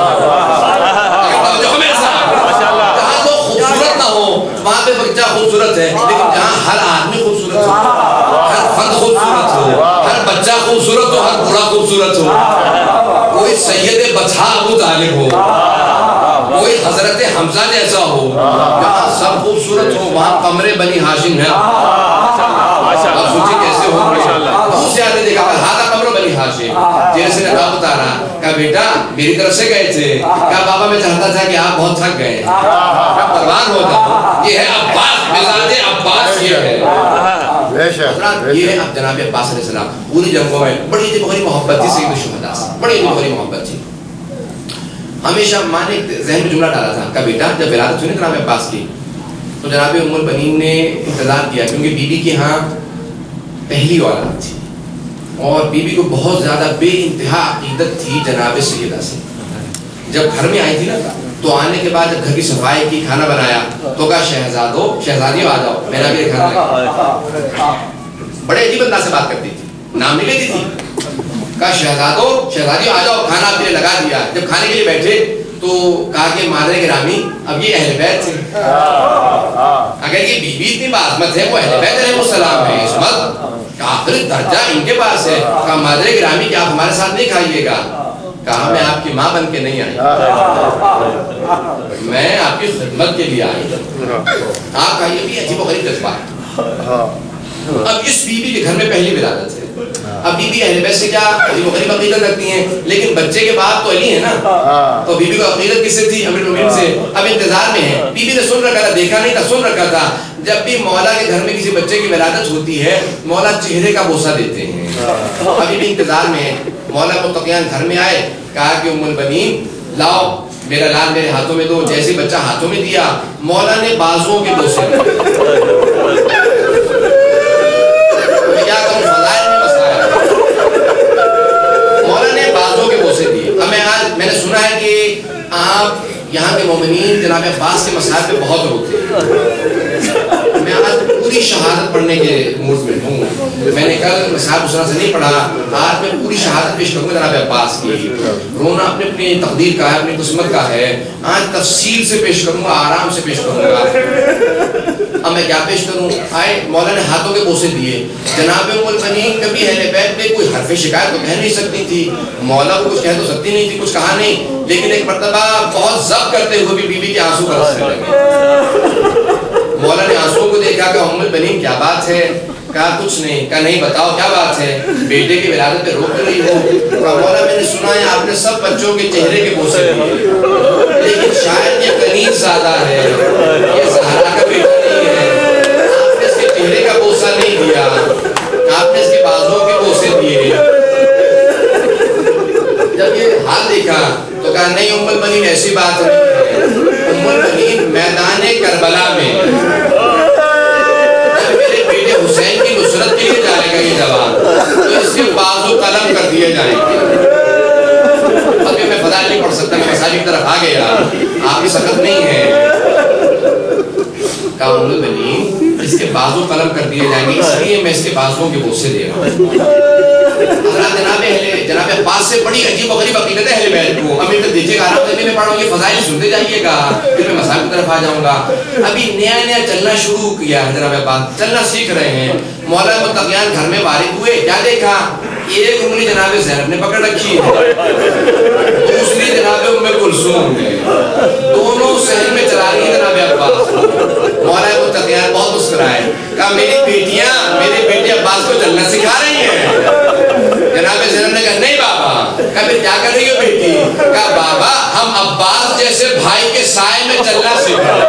جہاں لوگ خوبصورت نہ ہو وہاں پہ بچہ خوبصورت ہے، لیکن جہاں ہر آدمی خوبصورت ہو، ہر فرد خوبصورت ہو، ہر بچہ خوبصورت ہو، ہر بوڑھا خوبصورت ہو، کوئی سید بطحا ابو طالب ہو، کوئی حضرت حمزہ جیسا ہو، جہاں سب خوبصورت ہو وہاں قمر بنی ہاشم ہے۔ آپ سوچیں کیسے ہو؟ دور سے آتے دیکھا ہاذا قمر بنی ہاشم، چہرے سے نقاب اتارا، کہا بیٹا میری طرف سے گئے تھے، کہا بابا میں چاہتا تھا کہ آپ بہت تھک گئے، میں قربان ہو جاؤں، یہ ہے عباس، مزاج عباس یہ ہے۔ یہ ہے اب جناب عباس علیہ السلام پوری جنگوں میں بڑی عجیب بڑی محبت تھی سید الشہداء سے، بڑی عجیب بڑی محبت تھی۔ ہمیشہ ماں نے ذہن میں جملہ ڈالا تھا کہ بیٹا جب ولادت ہوئی جناب عباس کی تو جناب ام البنین نے انتظار کیا، کیونکہ بی بی کے ہاں پہلی اولاد تھی اور بی بی کو بہت زیادہ بے انتہا عقیدت تھی جناب سیدہ سے۔ جب گھر میں آئی تھی نا تو آنے کے بعد جب گھر کی صفائی کی، کھانا بنایا تو کہا شہزادو شہزادیوں آ جاؤ میرا بھی کھانا لگا۔ بڑے عجیب انداز سے بات کرتی تھی، نام نہیں لیتی تھی، کہا شہزادو شہزادیوں آ جاؤ کھانا آپ نے لگا دیا۔ جب کھانے کے لیے بیٹھے تو کہا کہ مادر گرامی اب یہ اہل بیت تھے، اگر یہ بی بی اتنی بعظمت ہے وہ اہل بیت علیہ السلام ہے، عصمت آخری درجہ ان کے پاس ہے۔ کہا مادر گرامی کہ آپ ہمارے ساتھ نہیں کھائیے گا، کہا میں آپ کی ماں بن کے نہیں آئی، میں آپ کی خدمت کے لیے آئی۔ آپ کا یہ بھی عجیب و غریب جذبات۔ اب اس بی بی کے گھر میں پہلی ولادت ہے، اب بی بی اہل بیت سے کیا عجیب و غریب عقیدت رکھتی ہیں، لیکن بچے کے باپ تو علی ہے نا، تو بی بی کو عقیدت کس سے تھی؟ امیر المومنین سے۔ اب انتظار میں ہے، بی بی نے سن رکھا تھا، دیکھا نہیں تھا، سن رکھا تھا جب بھی مولا کے گھر میں کسی بچے کی ولادت ہوتی ہے مولا چہرے کا بوسہ دیتے ہیں۔ ابھی بھی انتظار میں ہے، مولا متقیان گھر میں آئے، کہا کہ ام البنین لاؤ میرا لال میرے ہاتھوں میں دو، جیسے بچہ ہاتھوں میں دیا مولا نے بازوؤں کے بوسے دیے۔ کیا کروں فضائل میں مسائل، مولا نے بازوؤں کے بوسے دیے۔ اب میں نے سنا ہے کہ آپ یہاں کے مومنین جناب عباس کے مسائل پہ بہت روتے ہیں، میں آج پوری شہادت پڑھنے کے موڈ میں ہوں۔ میں نے کل مسائل دوسرا سے نہیں پڑھا، آج میں پوری شہادت پیش کروں گا جناب عباس کی۔ رونا اپنی اپنی تقدیر کا ہے، اپنی قسمت کا ہے، آج تفصیل سے پیش کروں گا، آرام سے پیش کروں گا۔ اب میں کیا پیش کروں؟ آئے مولا نے ہاتھوں کے بوسے دیے، جناب ام البنین کبھی اہل بیت میں کوئی حرف شکایت تو کہہ نہیں سکتی تھی، مولا کو کچھ کہہ تو سکتی نہیں تھی، کچھ کہا نہیں، لیکن ایک مرتبہ بہت ضبط کرتے ہوئے بھی بی بی کے آنسو برسنے لگے۔ مولا نے آنسو کو دیکھا کہ ام البنین کیا بات ہے؟ کہا کچھ نہیں۔ کہا نہیں بتاؤ کیا بات ہے؟ بیٹے کی ولادت پہ روک رہی ہو؟ کہا مولا میں نے سنا ہے آپ نے سب بچوں کے چہرے کے بوسے دیے، لیکن شاید یہ قنیز زیادہ ہے، یہ زہرا کا بیٹا نہیں ہے، آپ نے اس کے چہرے کا بوسہ نہیں دیا، آپ نے اس کے بازوؤں کے بوسے دیے۔ جب یہ حال دیکھا تو کہا نہیں ام البنین ایسی بات نہیں ہے، ام البنین میدان کربلا میں جب میرے بیٹے حسین کی نصرت کے لیے جائے گا یہ جوان تو اس کے بازو قلم کر دیے جائیں گے۔ ابھی میں فضائل نہیں پڑھ سکتا، میں مساجد کی طرف آ گیا، آپ کی سخت نہیں ہے۔ کہا ام البنین اس کے بازو قلم کر دیے جائیں گے، اس لیے میں اس کے بازوؤں کے بوسے دے رہا ہوں۔ جناب عباس سے بڑی عجیب و غریب عقیدت ہے اہل بیت کو۔ ابھی تک دیجیے گا آرام سے میں پڑھوں گی، فضائل سنتے جائیے گا، پھر میں مسائل کی طرف آ جاؤں گا۔ ابھی نیا نیا چلنا شروع کیا ہے جناب عباس، چلنا سیکھ رہے ہیں۔ مولا متقیان گھر میں وارد ہوئے، کیا دیکھا ایک انگلی جناب زینب نے پکڑ رکھی ہے، دوسری جناب ام کلثوم نے، دونوں صحن میں چلا رہی ہے جناب عباس۔ مولا متقیان بہت مسکرائے، کہا میری بیٹیاں میرے بیٹے عباس کو چلنا سکھا رہی ہیں۔ جناب زینب نے کہا نہیں بابا۔ کہا پھر کیا کر رہی ہو بیٹی؟ کہا بابا ہم عباس جیسے بھائی کے سائے میں چلنا سیکھ رہے ہیں۔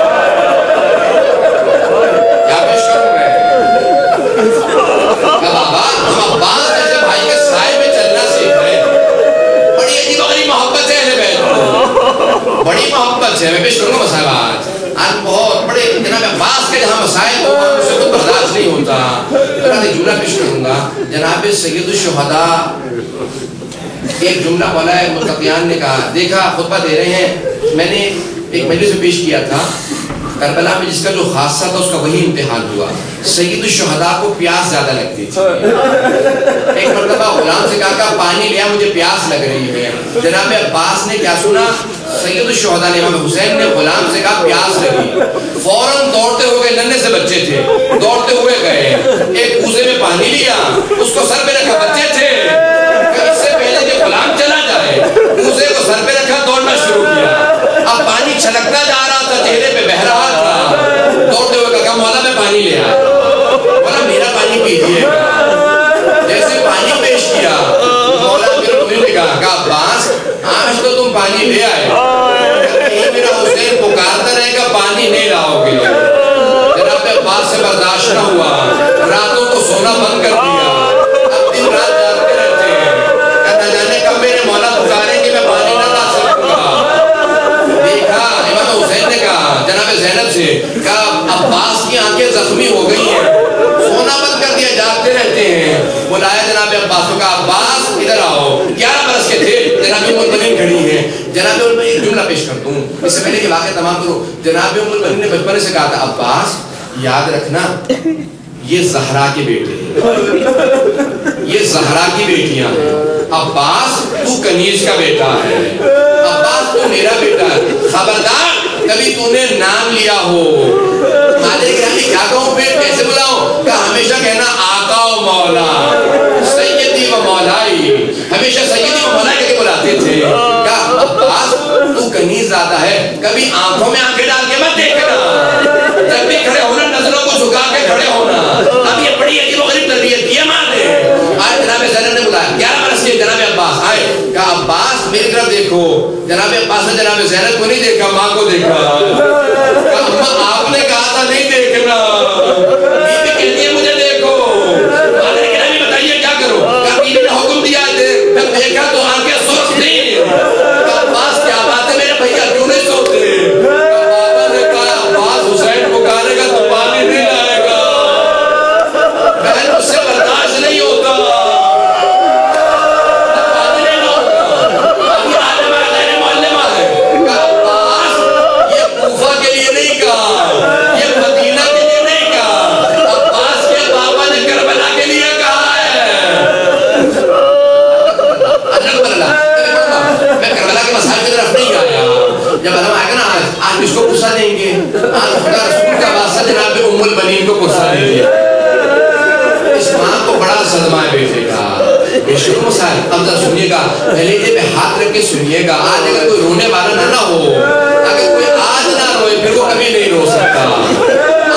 کیا پیش کروں میں؟ کہا بابا ہم عباس جیسے بھائی کے سائے میں چلنا سیکھ رہے ہیں۔ بڑی عجیب و غریب محبت ہے اہل بیت، بڑی محبت ہے۔ میں پیش کروں گا مسائل آج بہت بڑے جناب عباس کے جہاں مسائل ہو وہاں اسے خود برداشت نہیں ہوتا۔ میں جملہ پیش کروں گا، جناب سید الشہداء ایک جملہ مولا متقیان نے کہا، دیکھا خطبہ دے رہے ہیں، میں نے ایک مجلس میں پیش کیا تھا کربلا میں، جس کا جو خاصہ تھا اس کا وہی امتحان ہوا۔ سید الشہداء کو پیاس زیادہ لگتی تھی، ایک مرتبہ غلام سے کہا کہ پانی لیا مجھے پیاس لگ رہی ہے۔ جناب عباس نے کیا سنا؟ سید الشہداء نے، امام حسین نے غلام سے کہا پیاس لگی، فوراً دوڑتے ہوئے، ننھے سے بچے تھے، دوڑتے ہوئے گئے، ایک کوزے میں پانی لیا، اس کو سر پہ رکھا، بچے تھے، اس سے پہلے کہ غلام چلا جائے کوزے کو سر پہ رکھا، دوڑنا شروع کیا۔ اب پانی چھلکتا جا رہا تھا، چہرے پہ بہہ رہا تھا، دوڑتے ہوئے کہا مولا میں پانی لے آیا، مولا میرا پانی پیجیے گا۔ جیسے پانی پیش کیا مولا امیر نے کہا عباس آج تو تم پانی لے آئے، میرا حسین پکارتا رہے گا پانی نہیں لاؤ گے۔ جناب عباس سے برداشت نہ ہوا، راتوں کو سونا بند کر دیا، اب دن رات جاگتے رہتے ہیں، نہ جانے کب میرے مولا پکاریں کہ میں پانی نہ لا سکوں گا۔ دیکھا امام حسین نے کہا جناب زینب سے، کہا عباس کی آنکھیں زخمی ہو گئی ہیں، سونا بند کر دیا، جاگتے رہتے ہیں۔ بلایا جناب عباس کو، کہا عباس ادھر آؤ، 11 برس کے تھے، جناب ام المؤمنین کھڑی ہیں۔ جناب ام ایک جملہ پیش کر دوں اس سے پہلے کہ واقعہ تمام کرو۔ جناب ام المؤمنین نے بچپنے سے کہا تھا عباس یاد رکھنا یہ زہرا کے بیٹے ہیں، یہ زہرا کی بیٹیاں ہیں، عباس تو کنیز کا بیٹا ہے، عباس تو میرا بیٹا ہے، خبردار کبھی تو نے نام لیا ہو مالک گرامی کیا کہوں پھر کیسے بلاؤں؟ کہ ہمیشہ کہنا آقا و مولا، سیدی و مولائی، ہمیشہ سیدی و مولائی کہہ کے بلاتے تھے۔ کہ عباس تو کنیز زیادہ ہے، کبھی آنکھوں میں آنکھیں ڈال کے مت دیکھنا، جب بھی کھڑے ہونا نظروں کو جھکا کے کھڑے ہونا۔ اب یہ بڑی عجیب و غریب تربیت کی ہے ماں نے۔ آج جناب زینب نے بلایا، 11 برس کے جناب عباس آئے، کہا عباس میری طرف دیکھو۔ جناب عباس نے جناب زینب کو نہیں دیکھا، ماں کو دیکھا۔ کہا آپ نے کہا تھا نہیں دیکھنا، بیوی کہتی ہے مجھے دیکھو، مالک گرامی بتائیے کیا کرو؟ کہا بیوی نے حکم دیا ہے، جب دیکھا تو آنکھیں سرخ تھیں۔ کہا عباس کیا بات ہے میرے بھیا کیوں نہیں سوتے؟ بابا نے کہا عباس حسین پکارے گا تو پانی نہیں لائے گا، بہن اس سے برداشت نہیں ہوتا، پانی نہیں لاؤں گا۔ اب یہ عالمہ غیر معلمہ ہے۔ کہا عباس یہ کوفہ کے لیے نہیں کہا، یہ مدینہ کے لیے نہیں کہا، عباس کے بابا نے کربلا کے لیے کہا ہے۔ میں کربلا کے مسائل کی طرف نہیں آیا، جب علم آئے گا نا آج اس کو قصہ دیں گے، آج خدا رسول کا واسطہ جناب ام المؤمنین کو قصہ دیں گے۔ اس ماں کو بڑا صدمہ ہے بیٹے کا، یہ شروع مسائل اب ذرا سنیے گا، پہلے پہ ہاتھ رکھ کے سنیے گا۔ آج اگر کوئی رونے والا نہ ہو، اگر کوئی آج نہ روئے پھر وہ کبھی نہیں رو سکتا۔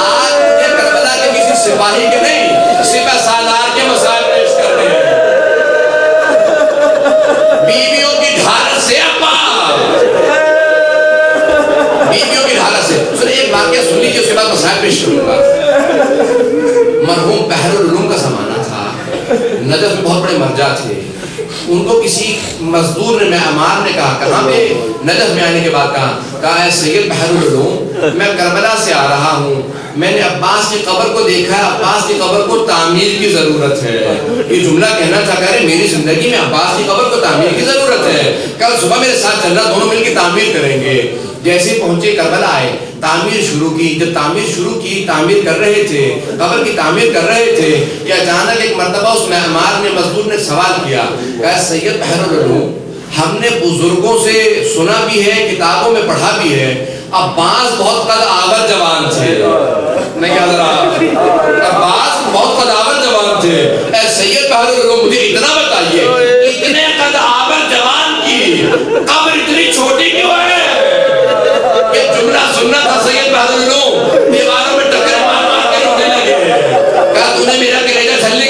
آج یہ کربلا کے کسی سپاہی کے نہیں، سپہ سالار کے مسائل پیش کر رہے ہیں، بیویوں کی ڈھارس سے اپا، بیویوں کی ڈھارس سے۔ سنیں ایک واقعہ سن لیجیے، اس کے بعد مسائل پیش کروں گا۔ مرحوم بحر العلوم کا زمانہ تھا، نجف میں بہت بڑے مرجع تھے، ان کو کسی مزدور نے معمار نے کہا، کہاں پہ؟ نجف میں آنے کے بعد کہا اے سید بحر العلوم میں کربلا سے آ رہا ہوں، میں نے عباس کی قبر کو دیکھا ہے، عباس کی قبر کو تعمیر کی ضرورت ہے۔ یہ جملہ کہنا تھا کہ میری زندگی میں عباس کی قبر کو تعمیر کی ضرورت ہے، کل صبح میرے ساتھ چلنا، دونوں مل کے تعمیر کریں گے۔ جیسے پہنچے کربلا آئے، تعمیر شروع کی۔ جب تعمیر شروع کی، تعمیر کر رہے تھے، قبر کی تعمیر کر رہے تھے کہ اچانک ایک مرتبہ اس معمار نے، مزدور نے سوال کیا کہ سید بحر العلوم ہم نے بزرگوں سے سنا بھی ہے، کتابوں میں پڑھا بھی ہے، عباس بہت قد آور جوان تھے۔ نہیں کہا ذرا عباس بہت قد آور جوان تھے، اے سید بحر العلوم مجھے اتنا بتا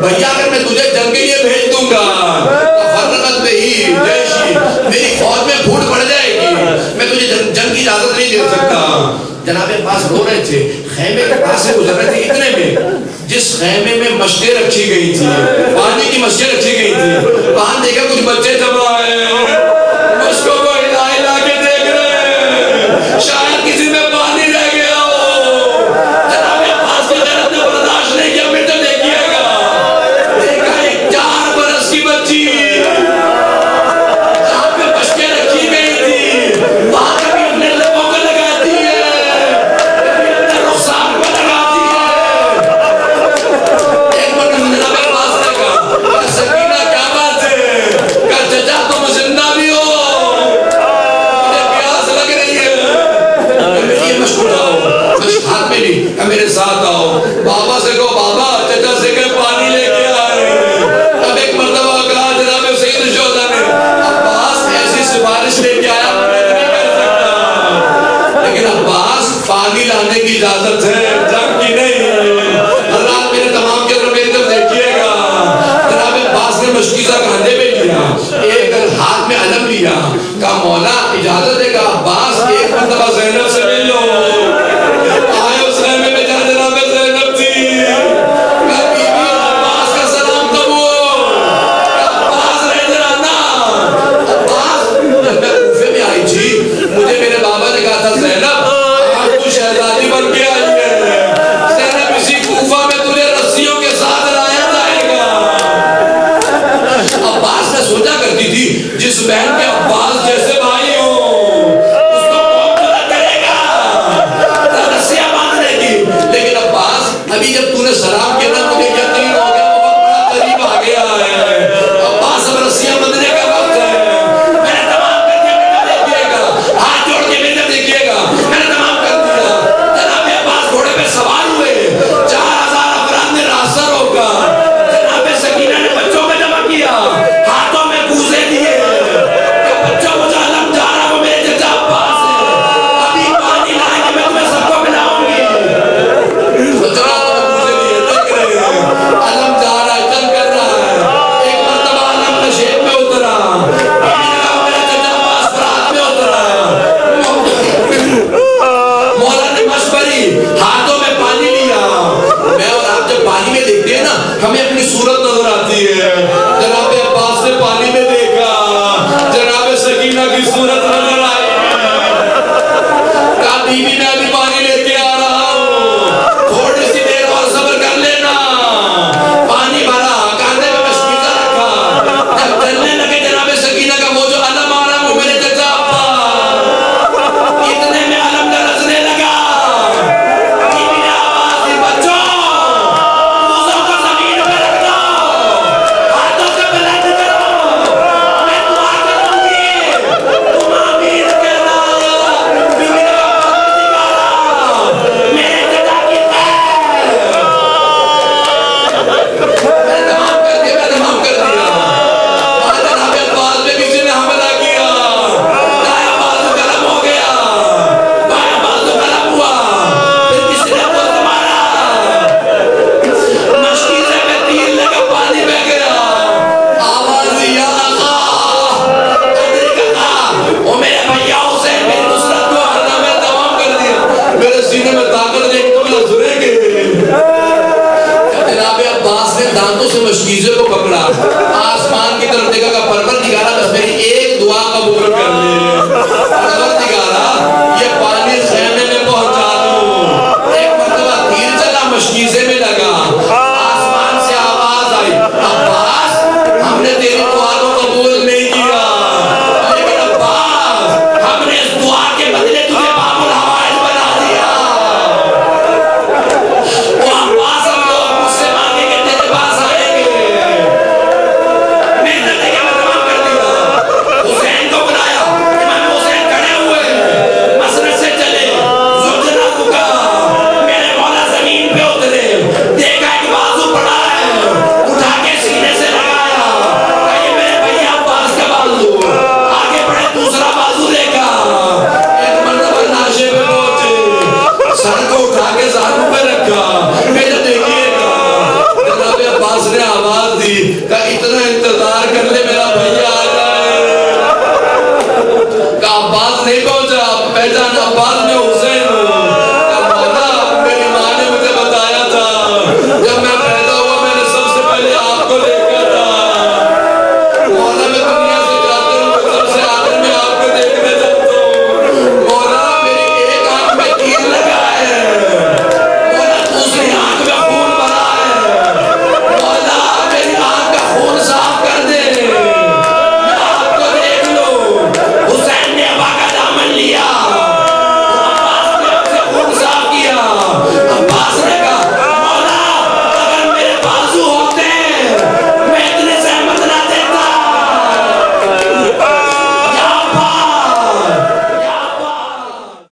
بھیا اگر میں تجھے جنگ کے لیے بھیج دوں گا تو فرقت بہی جیشی میری فوج میں پھوٹ پڑ جائے گی، میں تجھے جنگ کی اجازت نہیں دے سکتا۔ جناب عباس رو رہے تھے، خیمے کے پاس سے گزر رہے تھے، اتنے میں جس خیمے میں مشقیں رکھی گئی تھی، پانی کی مشقیں رکھی گئی تھی، وہاں دیکھا کچھ بچے جمع آئے مشقوں کو ہلا ہلا کے دیکھ رہے ہیں، شاید کسی میں پانی رہ گیا ہو۔ جناب عباس کو جنت نے برداشت نہیں کیا، پھر تو دیکھیے گا، دیکھا ایک 4 برس کی بچی جہاں پہ مشقیں رکھی گئی تھی، وہاں کبھی اپنے لبوں کو لگاتی ہے، کبھی اپنے رخسار کو لگاتی ہے۔ ایک مرتبہ جناب عباس نے کہا، سکینہ کیا بات ہے؟ کہا چچا تم زندہ بھی ہو، مجھے پیاس لگ رہی ہے، میری یہ مشق اٹھاؤ، مشق ہاتھ میں لی، کہا میرے ساتھ آؤ، بابا سے کہو بابا چچا سے کہ پانی لے کے آئے۔ اب ایک مرتبہ کہا جناب سید الشہداء نے، عباس ایسی سفارش لے کے آیا میں نہیں کر سکتا، لیکن عباس پانی لانے کی اجازت ہے، جنگ کی نہیں۔ حضرات میرے تمام کے اندر میری طرف دیکھیے گا، جناب عباس نے مشکیزہ کاندھے پہ لیا، ایک ہاتھ میں علم لیا، کہا مولا اجازت ہے کہ عباس ایک مرتبہ زینب سے مل لو۔ آئے اس خیمے میں جہاں جناب زینب تھی، کہا بی بی عباس کا سلام قبول، کہا عباس رہ جانا۔ عباس جب میں کوفے میں آئی تھی، مجھے میرے بابا نے کہا تھا زینب آج تو شہزادی بن کے آئی ہے، پیدا نہ بعد میں